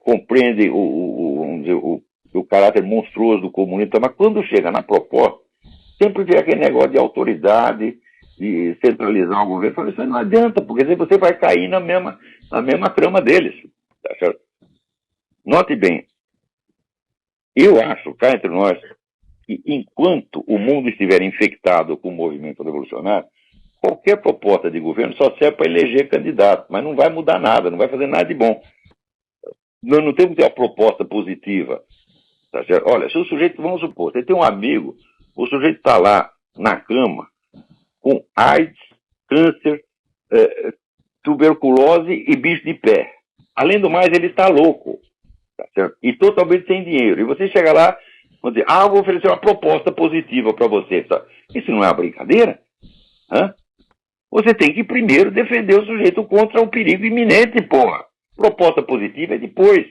Compreendem o caráter monstruoso do comunismo, mas quando chega na proposta, sempre vem aquele negócio de autoridade, de centralizar o governo. Eu falo, isso não adianta, porque você vai cair na mesma trama deles. Tá certo? Note bem, eu acho, cá entre nós, que enquanto o mundo estiver infectado com o movimento revolucionário, qualquer proposta de governo só serve para eleger candidato, mas não vai mudar nada, não vai fazer nada de bom. Nós não temos que ter uma proposta positiva. Tá certo? Olha, se o sujeito, vamos supor, você tem um amigo, o sujeito está lá na cama com AIDS, câncer, tuberculose e bicho de pé. Além do mais, ele está louco. Tá certo? E totalmente sem dinheiro. E você chega lá e diz, eu vou oferecer uma proposta positiva para você. Tá? Isso não é uma brincadeira? Hã? Você tem que primeiro defender o sujeito contra o perigo iminente, porra. Proposta positiva é depois,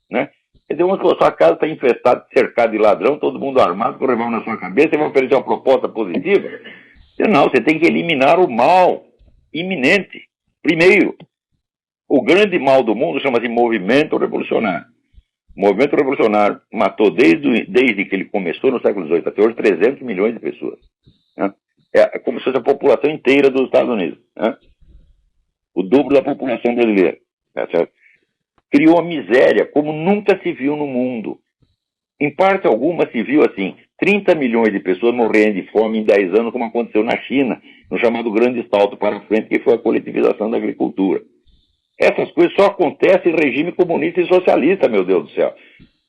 né? Quer dizer, a sua casa está infestada, cercada de ladrão, todo mundo armado, com o revólver na sua cabeça, você vai oferecer uma proposta positiva? Não, você tem que eliminar o mal iminente. Primeiro, o grande mal do mundo chama-se movimento revolucionário. O movimento revolucionário matou desde que ele começou no século XVIII até hoje 300 milhões de pessoas. Né? É como se fosse a população inteira dos Estados Unidos. Né? O dobro da população brasileira. Tá certo? Criou a miséria como nunca se viu no mundo. Em parte alguma se viu assim, 30 milhões de pessoas morrendo de fome em 10 anos, como aconteceu na China, no chamado grande salto para frente, que foi a coletivização da agricultura. Essas coisas só acontecem em regime comunista e socialista, meu Deus do céu.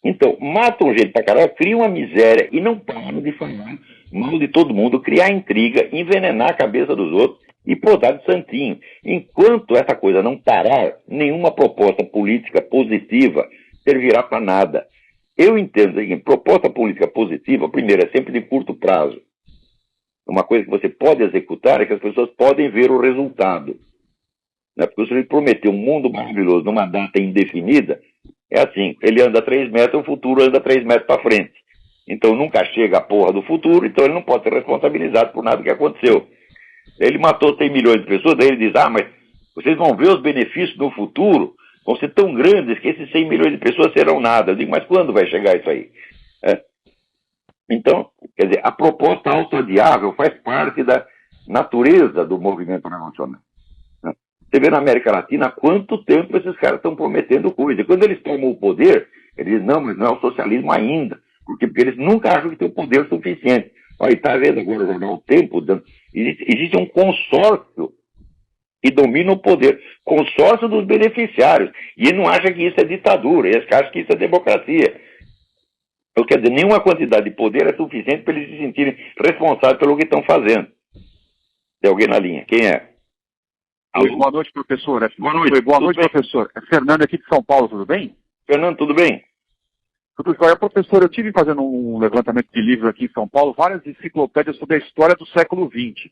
Então, matam gente pra caralho, criam uma miséria e não param de falar mal de todo mundo, criar intriga, envenenar a cabeça dos outros e podar de santinho. Enquanto essa coisa não parar, nenhuma proposta política positiva servirá para nada. Eu entendo que proposta política positiva, primeiro, é sempre de curto prazo. Uma coisa que você pode executar é que as pessoas podem ver o resultado. Né? Porque se ele prometer um mundo maravilhoso numa data indefinida, é assim, ele anda 3 metros, o futuro anda 3 metros para frente. Então nunca chega a porra do futuro, então ele não pode ser responsabilizado por nada que aconteceu. Ele matou 100 milhões de pessoas, daí ele diz, mas vocês vão ver os benefícios no futuro, vão ser tão grandes que esses 100 milhões de pessoas serão nada. Eu digo, mas quando vai chegar isso aí? Então, quer dizer, a proposta autoadiável faz parte da natureza do movimento revolucionário. Né? Você vê na América Latina há quanto tempo esses caras estão prometendo coisa. E quando eles tomam o poder, eles dizem, não, mas não é o socialismo ainda. Porque eles nunca acham que tem o poder suficiente. Olha, está vendo agora o jornal O Tempo? Existe um consórcio que domina o poder. Consórcio dos beneficiários. E ele não acha que isso é ditadura, eles acham que isso é democracia. Então, quer dizer, nenhuma quantidade de poder é suficiente para eles se sentirem responsáveis pelo que estão fazendo. Tem alguém na linha? Quem é? Alô? Boa noite, professor. Boa noite. Boa noite, professor. É Fernando aqui de São Paulo, tudo bem? Fernando, tudo bem? Tudo jóia. Professor, eu tive fazendo um levantamento de livro aqui em São Paulo, várias enciclopédias sobre a história do século XX,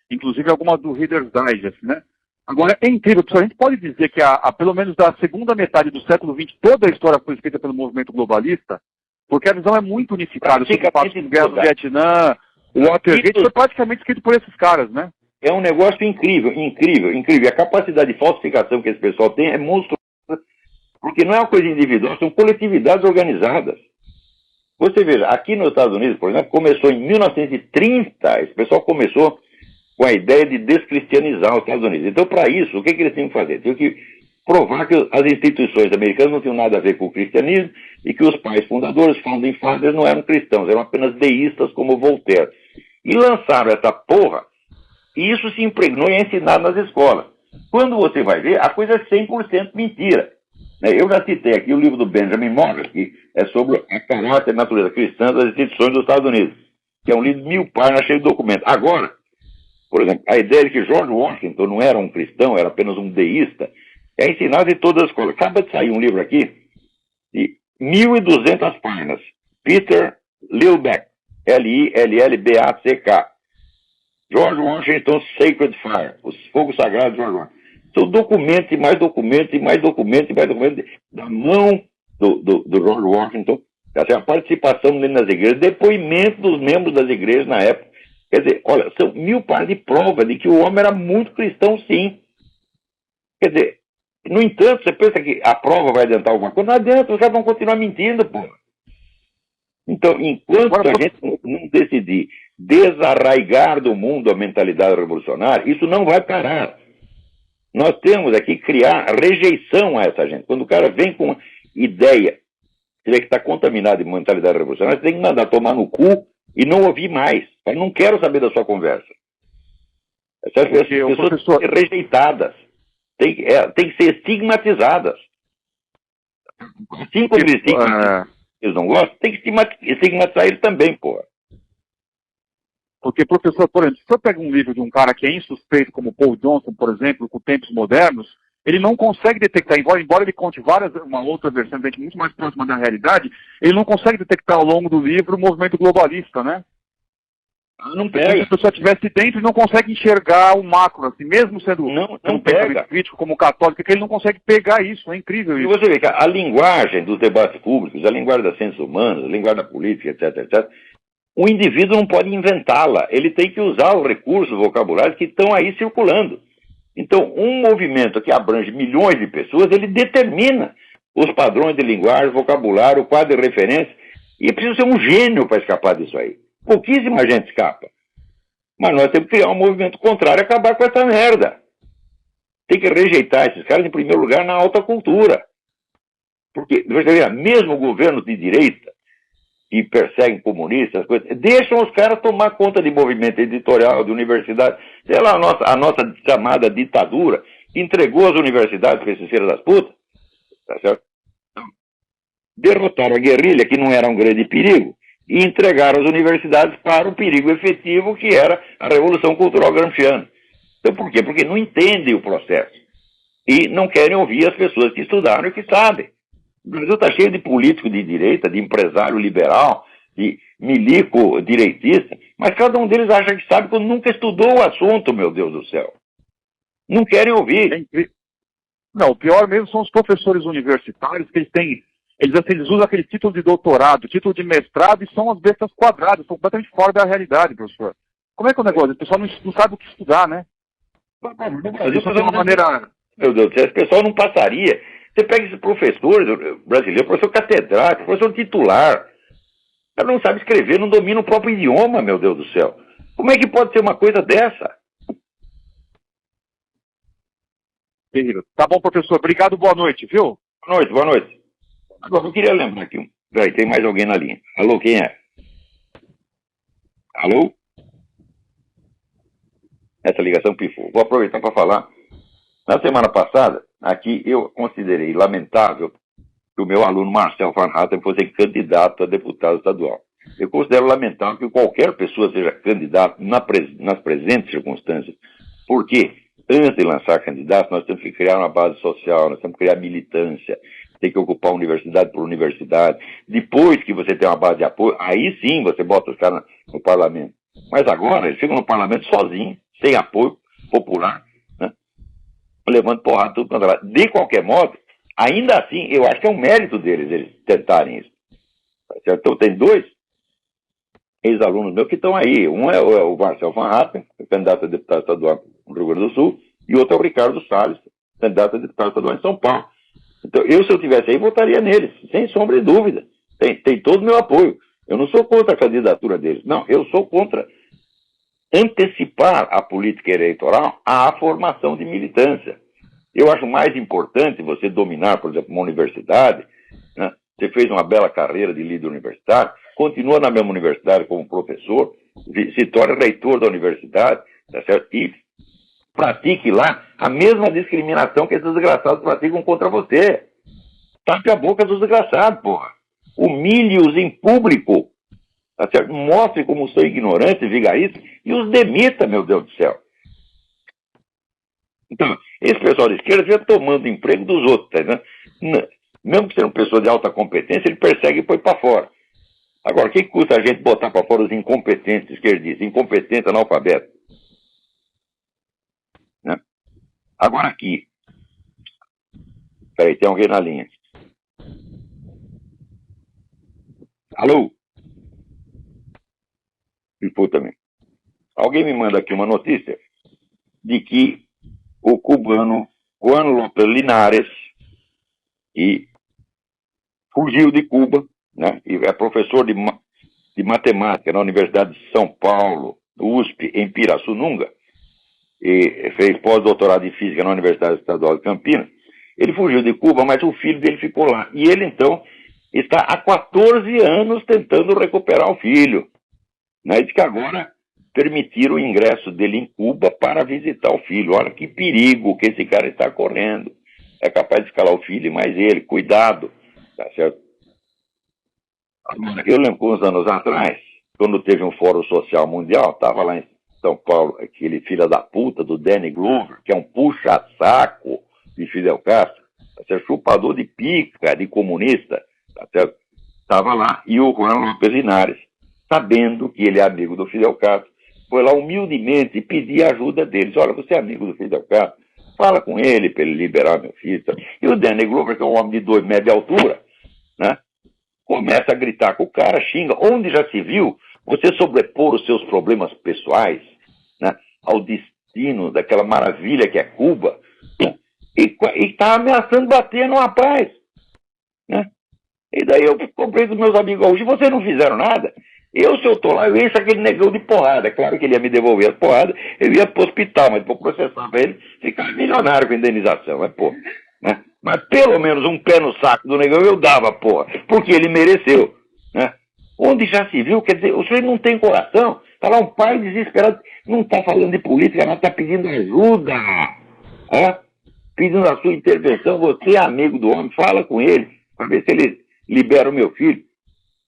inclusive alguma do Reader's Digest, né? Agora, é incrível, professor, a gente pode dizer que pelo menos da segunda metade do século XX, toda a história foi escrita pelo movimento globalista, porque a visão é muito unificada, sobre o fato de guerra do Vietnã, o Watergate, foi praticamente escrito por esses caras, né? É um negócio incrível, incrível, incrível. A capacidade de falsificação que esse pessoal tem é monstruosa, porque não é uma coisa individual, são coletividades organizadas. Você veja, aqui nos Estados Unidos, por exemplo, começou em 1930, esse pessoal começou com a ideia de descristianizar os Estados Unidos. Então, para isso, o que eles tinham que fazer? Tinham que provar que as instituições americanas não tinham nada a ver com o cristianismo e que os pais fundadores, founding fathers, não eram cristãos, eram apenas deístas como Voltaire. E lançaram essa porra, e isso se impregnou e é ensinado nas escolas. Quando você vai ver, a coisa é 100% mentira. Eu já citei aqui o livro do Benjamin Morris, que é sobre a caráter e natureza cristã das instituições dos Estados Unidos, que é um livro de 1000 páginas cheio de documentos. Agora, por exemplo, a ideia de que George Washington não era um cristão, era apenas um deísta, é ensinada em todas as escolas. Acaba de sair um livro aqui de 1.200 páginas. Peter Lillback, Lillback. George Washington Sacred Fire, os fogos sagrados de George Washington. São documentos e mais documentos e mais documentos e mais documentos da mão do George Washington, a participação dele nas igrejas, depoimento dos membros das igrejas na época. Quer dizer, olha, são 1000 páginas de prova de que o homem era muito cristão, sim. Quer dizer, no entanto, você pensa que a prova vai adiantar alguma coisa? Não adianta, os caras vão continuar mentindo, pô. Então, enquanto a gente não decidir desarraigar do mundo a mentalidade revolucionária, isso não vai parar. Nós temos aqui que criar rejeição a essa gente. Quando o cara vem com ideia, você vê que está contaminado de mentalidade revolucionária, você tem que mandar tomar no cu e não ouvir mais. Eu não quero saber da sua conversa. Essas pessoas têm que ser rejeitadas. Tem que ser estigmatizadas. Assim como eles não gostam, tem que estigmatizar eles também, porra. Porque, professor, por exemplo, se eu pego um livro de um cara que é insuspeito, como Paul Johnson, por exemplo, com Tempos Modernos, ele não consegue detectar, embora ele conte uma outra versão muito mais próxima da realidade, ele não consegue detectar ao longo do livro o movimento globalista, né? Não pega. Se a pessoa estivesse dentro, ele não consegue enxergar o macro, assim, mesmo sendo não pega. Crítico como católico, que ele não consegue pegar isso, é incrível isso. E você vê que a linguagem dos debates públicos, a linguagem das ciências humanas, a linguagem da política, etc., o indivíduo não pode inventá-la, ele tem que usar os recursos vocabulários que estão aí circulando. Então, um movimento que abrange milhões de pessoas, ele determina os padrões de linguagem, vocabulário, o quadro de referência, e é preciso ser um gênio para escapar disso aí. Pouquíssima gente escapa. Mas nós temos que criar um movimento contrário e acabar com essa merda. Tem que rejeitar esses caras, em primeiro lugar, na alta cultura. Porque, mesmo governos de direita, que perseguem comunistas, deixam os caras tomar conta de movimento editorial, de universidade. Sei lá, a nossa chamada ditadura, que entregou as universidades para esses filhos das putas. Tá certo? Derrotaram a guerrilha, que não era um grande perigo, e entregaram as universidades para o perigo efetivo, que era a Revolução Cultural Gramsciana. Então, por quê? Porque não entendem o processo. E não querem ouvir as pessoas que estudaram e que sabem. O Brasil está cheio de político de direita, de empresário liberal, de milico direitista, mas cada um deles acha que sabe quando nunca estudou o assunto, meu Deus do céu. Não querem ouvir. Não, o pior mesmo são os professores universitários, que eles usam aquele título de doutorado, título de mestrado, e são as bestas quadradas, estão completamente fora da realidade, professor. Como é que é o negócio? O pessoal não sabe o que estudar, né? Isso é uma maneira... Meu Deus do céu, esse pessoal não passaria. Você pega esse professor brasileiro, professor catedrático, professor titular. O cara não sabe escrever, não domina o próprio idioma, meu Deus do céu. Como é que pode ser uma coisa dessa? Tá bom, professor. Obrigado, boa noite, viu? Boa noite, boa noite. Agora, eu queria lembrar aqui. Peraí, tem mais alguém na linha. Alô, quem é? Alô? Essa ligação pifou. Vou aproveitar para falar. Na semana passada, aqui eu considerei lamentável que o meu aluno Marcel Van Hatten fosse candidato a deputado estadual. Eu considero lamentável que qualquer pessoa seja candidato nas presentes circunstâncias, porque antes de lançar candidato, nós temos que criar uma base social, nós temos que criar militância, tem que ocupar universidade por universidade. Depois que você tem uma base de apoio, aí sim você bota os caras no parlamento. Mas agora eles ficam no parlamento sozinhos, sem apoio popular, né? Levando porrada tudo quanto é lado. De qualquer modo, ainda assim, eu acho que é um mérito deles, eles tentarem isso. Tá certo? Então tem dois ex-alunos meus que estão aí. Um é o Marcel Van Hatten, candidato a deputado estadual no Rio Grande do Sul, e outro é o Ricardo Salles, candidato a deputado estadual em São Paulo. Então, se eu tivesse aí, votaria neles, sem sombra de dúvida. Tem todo o meu apoio. Eu não sou contra a candidatura deles. Não, eu sou contra antecipar a política eleitoral à formação de militância. Eu acho mais importante você dominar, por exemplo, uma universidade, né? Você fez uma bela carreira de líder universitário, continua na mesma universidade como professor, se torna reitor da universidade, tá certo? E pratique lá a mesma discriminação que esses desgraçados praticam contra você. Tape a boca dos desgraçados, porra. Humilhe-os em público, tá certo? Mostre como são ignorantes, vigaristas, e os demita, meu Deus do céu. Então, esse pessoal de esquerda fica tomando emprego dos outros, tá, né? Mesmo que seja uma pessoa de alta competência, ele persegue e põe para fora. Agora, o que custa a gente botar para fora os incompetentes esquerdistas, incompetentes analfabetos? Né? Agora aqui. Peraí, tem alguém na linha. Alô? Ficou também. Alguém me manda aqui uma notícia de que o cubano Juan López Linares fugiu de Cuba, né? E é professor de matemática na Universidade de São Paulo, USP, em Pirassununga, e fez pós-doutorado em física na Universidade Estadual de Campinas. Ele fugiu de Cuba, mas o filho dele ficou lá. E ele, então, está há 14 anos tentando recuperar o filho. Né? Diz que agora permitiram o ingresso dele em Cuba para visitar o filho. Olha que perigo que esse cara está correndo. É capaz de escalar o filho e mais ele. Cuidado. Tá certo? Eu lembro que uns anos atrás, quando teve um fórum social mundial, estava lá em São Paulo, aquele filho da puta do Danny Glover, que é um puxa-saco de Fidel Castro, tá certo? Chupador de pica, de comunista, tá certo? Estava lá, e o Juan López Linares, sabendo que ele é amigo do Fidel Castro, foi lá humildemente pedir a ajuda deles. Olha, você é amigo do Fidel Castro, fala com ele para ele liberar meu filho. E o Danny Glover, que é um homem de 2 metros de altura, né? Começa a gritar com o cara, xinga. Onde já se viu você sobrepor os seus problemas pessoais, né, ao destino daquela maravilha que é Cuba, né, e está ameaçando bater no rapaz. Né? E daí eu comprei dos meus amigos hoje, vocês não fizeram nada. Se eu estou lá, eu encho aquele negão de porrada. É claro que ele ia me devolver as porradas, eu ia para o hospital, mas depois processava ele, ficava milionário com indenização. Mas, pô, né? Mas pelo menos um pé no saco do negão eu dava, porra, porque ele mereceu. Né? Onde já se viu, quer dizer, o senhor não tem coração. Está lá um pai desesperado, não está falando de política, não está pedindo ajuda. Pedindo a sua intervenção, você é amigo do homem, fala com ele, para ver se ele libera o meu filho.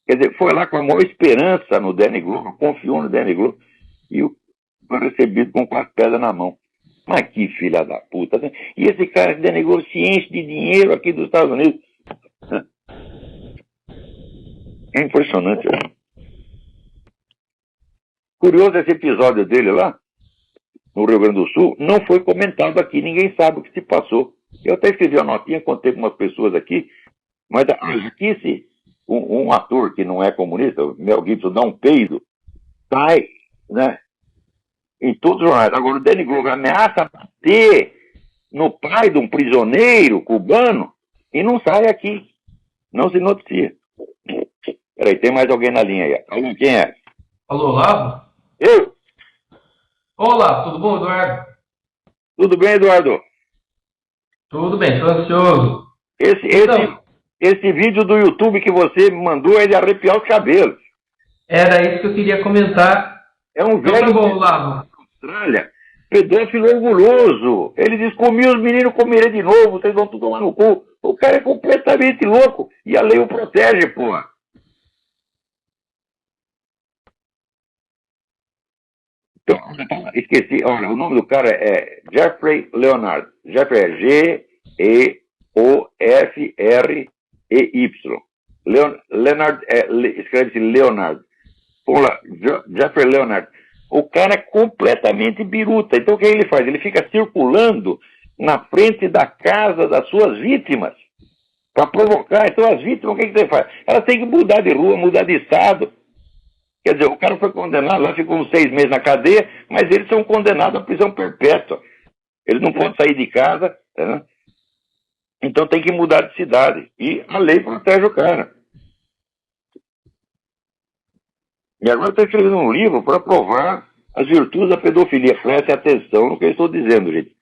Quer dizer, foi lá com a maior esperança no Danny Glover, confiou no Danny Glover, e foi recebido com 4 pedras na mão. Mas que filha da puta. Né? E esse cara que Danny Glover se enche de dinheiro aqui dos Estados Unidos. É impressionante. Né? Curioso esse episódio dele lá, no Rio Grande do Sul, não foi comentado aqui, ninguém sabe o que se passou. Eu até escrevi uma notinha, contei com umas pessoas aqui, mas aqui se um ator que não é comunista, o Mel Gibson, dá um peido, sai, né, em todos os jornais. Agora o Danny Glover ameaça bater no pai de um prisioneiro cubano e não sai aqui, não se noticia. Peraí, tem mais alguém na linha aí. Alô, quem é? Alô, Olavo? Eu? Olá, tudo bom, Eduardo? Tudo bem, Eduardo? Tudo bem, tô ansioso. Esse vídeo do YouTube que você me mandou é de arrepiar os cabelos. Era isso que eu queria comentar. É um velho da Austrália, pedófilo orgulhoso. Ele diz, comi os meninos, comerei de novo, vocês vão tudo tomar no cu. O cara é completamente louco e a lei o protege, porra. Então, esqueci, olha, o nome do cara é Jeffrey Leonard. Jeffrey é G-E-O-F-R-E-Y. Leonard escreve-se Leonard. Vamos lá, Jeffrey Leonard. O cara é completamente biruta. Então o que ele faz? Ele fica circulando na frente da casa das suas vítimas para provocar. Então as vítimas, o que ele faz? Elas têm que mudar de rua, mudar de estado. Quer dizer, o cara foi condenado, lá ficou uns 6 meses na cadeia, mas eles são condenados à prisão perpétua. Eles não podem sair de casa, né? Então tem que mudar de cidade. E a lei protege o cara. E agora eu estou escrevendo um livro para provar as virtudes da pedofilia. Preste atenção no que eu estou dizendo, gente.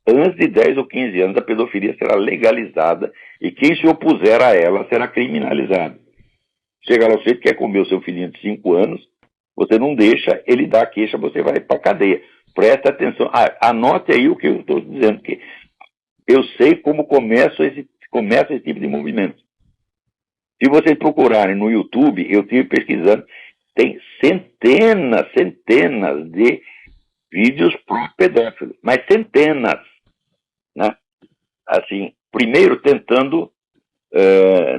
Antes de 10 ou 15 anos, a pedofilia será legalizada e quem se opuser a ela será criminalizado. Chega lá, você que quer comer o seu filhinho de 5 anos, você não deixa, ele dá a queixa, você vai para a cadeia. Preste atenção. Anote aí o que eu estou dizendo, que eu sei como começa esse tipo de movimento. Se vocês procurarem no YouTube, eu estive pesquisando, tem centenas de vídeos pró-pedófilos, mas centenas, né? Assim, primeiro tentando,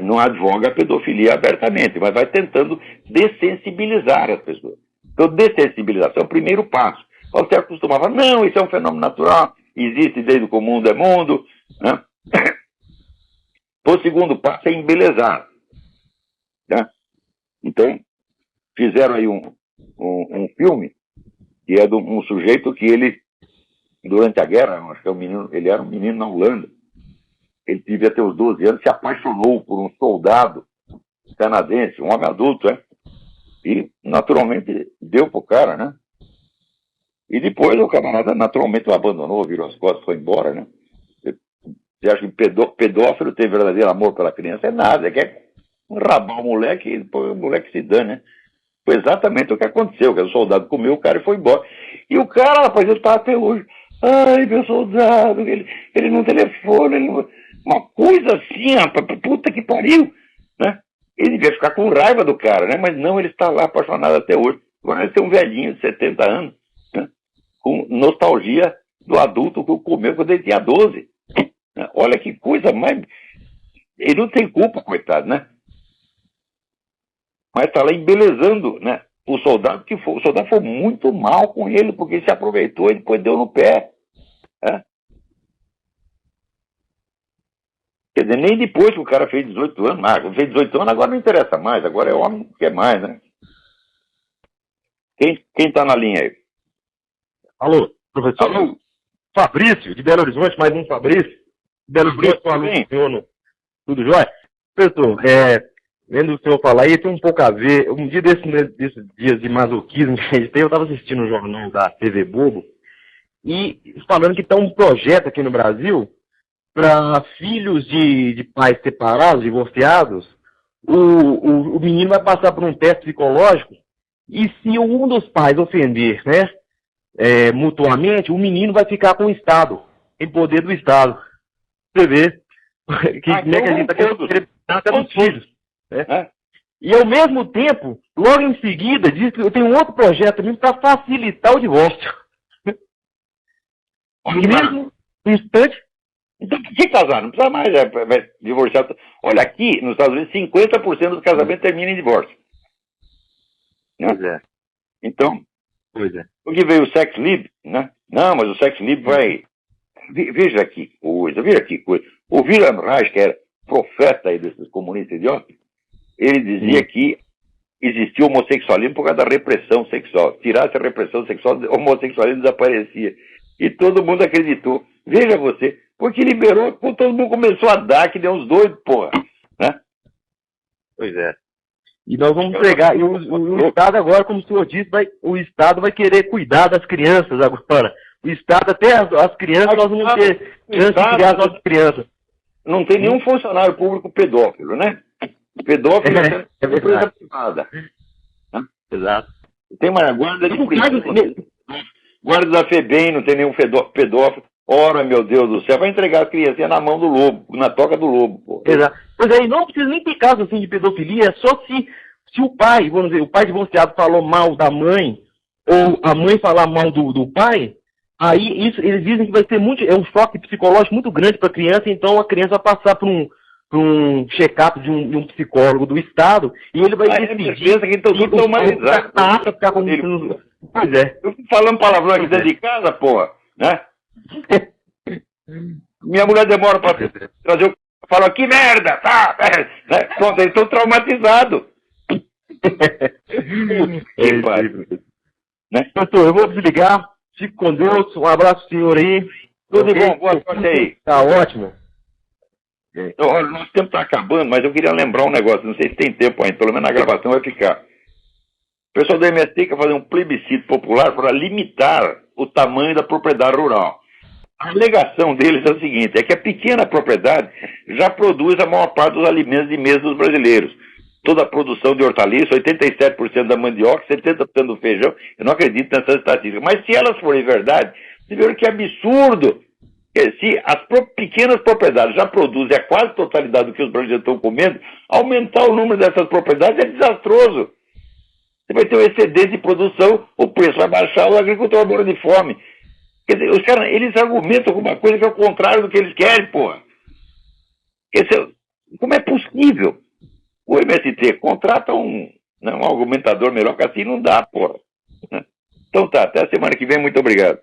não advoga a pedofilia abertamente, mas vai tentando dessensibilizar as pessoas. Então, dessensibilização é o primeiro passo. Você acostumava, não, isso é um fenômeno natural, existe desde que o mundo é mundo, né? O segundo passo é embelezar, né? Então, fizeram aí um filme que é de um sujeito que ele, durante a guerra, acho que ele era um menino na Holanda, ele devia ter uns 12 anos, se apaixonou por um soldado canadense, um homem adulto, né? E, naturalmente, deu pro cara, né? E depois o camarada, naturalmente, o abandonou, virou as costas, foi embora, né? Você acha que pedófilo tem verdadeiro amor pela criança? É nada, quer rabar o moleque e depois o moleque se dane, né? Foi exatamente o que aconteceu, que o soldado comeu o cara e foi embora. E o cara, rapaz, ele tá até hoje. Ai, meu soldado, ele não telefona, uma coisa assim, rapaz, puta que pariu, né? Ele devia ficar com raiva do cara, né? Mas não, ele está lá apaixonado até hoje. Agora ele tem um velhinho de 70 anos, né? Com nostalgia do adulto que comeu quando ele tinha 12. Né? Olha que coisa mais... Ele não tem culpa, coitado, né? Mas está lá embelezando, né? O soldado o soldado foi muito mal com ele, porque ele se aproveitou e depois deu no pé. Né? Quer dizer, nem depois que o cara fez 18 anos, fez 18 anos, agora não interessa mais, agora é homem que quer mais, né? Quem tá na linha aí? Alô, professor? Alô? Fabrício, de Belo Horizonte, mais um Fabrício. Belo Horizonte, aluno, tudo jóia? Professor, vendo o senhor falar aí, tem um pouco a ver. Um dia desses dias de masoquismo que a gente tem, eu estava assistindo um jornal da TV Bobo, e falando que está um projeto aqui no Brasil para filhos de pais separados, divorciados, o menino vai passar por um teste psicológico, e se um dos pais ofender, né, mutuamente, o menino vai ficar com o Estado, em poder do Estado. Você vê como é que a gente está querendo até dos filhos. Né? E ao mesmo tempo, logo em seguida, diz que eu tenho um outro projeto também para facilitar o divórcio. No mesmo instante. Então, por que casar? Não precisa mais divorciar. Olha, aqui nos Estados Unidos, 50% dos casamentos terminam em divórcio. Né? Pois é. Então, pois é. Porque veio o sex lib, né? Não, mas o sex lib vai... Veja que coisa, veja que coisa. O Wilhelm Reich, que era profeta aí desses comunistas idiotas, ele dizia que existia homossexualismo por causa da repressão sexual. Tirasse a repressão sexual, o homossexualismo desaparecia. E todo mundo acreditou. Veja você, porque liberou, todo mundo começou a dar, que deu uns doidos, porra. Né? Pois é. E nós vamos pegar, e o Estado agora, como o senhor disse, o Estado vai querer cuidar das crianças agora. O Estado, até as crianças, nós vamos ter chance de criar as nossas crianças. Não tem nenhum funcionário público pedófilo, né? Pedófilo é empresa privada. Né? Exato. Tem uma guarda da FEBEM, não tem nenhum pedófilo. Ora, meu Deus do céu, vai entregar a criança na mão do lobo, na toca do lobo, pô. Exato. Pois aí, não precisa nem ter caso assim de pedofilia, é só se o pai, vamos dizer, o pai divorciado falou mal da mãe, ou a mãe falar mal do pai, aí isso, eles dizem que vai ser um choque psicológico muito grande para a criança, então a criança vai passar por um check-up de um psicólogo do Estado, e ele vai decidir que estão tudo tomando ficar com... Pois é. Eu fico falando palavrão aqui dentro de casa, porra, né? Minha mulher demora para trazer o... Fala, que merda, tá? Né? Pronto, eles estão traumatizados. Que pai. Né? Doutor, eu vou desligar. Fique com Deus. Um abraço, senhor aí. Tudo de bom, boa sorte aí. Tá ótimo. Então, olha, nosso tempo está acabando, mas eu queria lembrar um negócio. Não sei se tem tempo ainda, pelo menos na gravação vai ficar. O pessoal do MST quer fazer um plebiscito popular para limitar o tamanho da propriedade rural. A alegação deles é o seguinte, é que a pequena propriedade já produz a maior parte dos alimentos de mesa dos brasileiros. Toda a produção de hortaliças, 87% da mandioca, 70% do feijão. Eu não acredito nessas estatísticas. Mas se elas forem verdade, vocês viram que absurdo. Se as pequenas propriedades já produzem a quase totalidade do que os brasileiros estão comendo, aumentar o número dessas propriedades é desastroso. Você vai ter um excedente de produção, o preço vai baixar, o agricultor vai morrer de fome. Quer dizer, os caras, eles argumentam alguma coisa que é o contrário do que eles querem, porra. Quer dizer, como é possível? O MST contrata um argumentador melhor que assim, não dá, porra. Então tá, até a semana que vem, muito obrigado.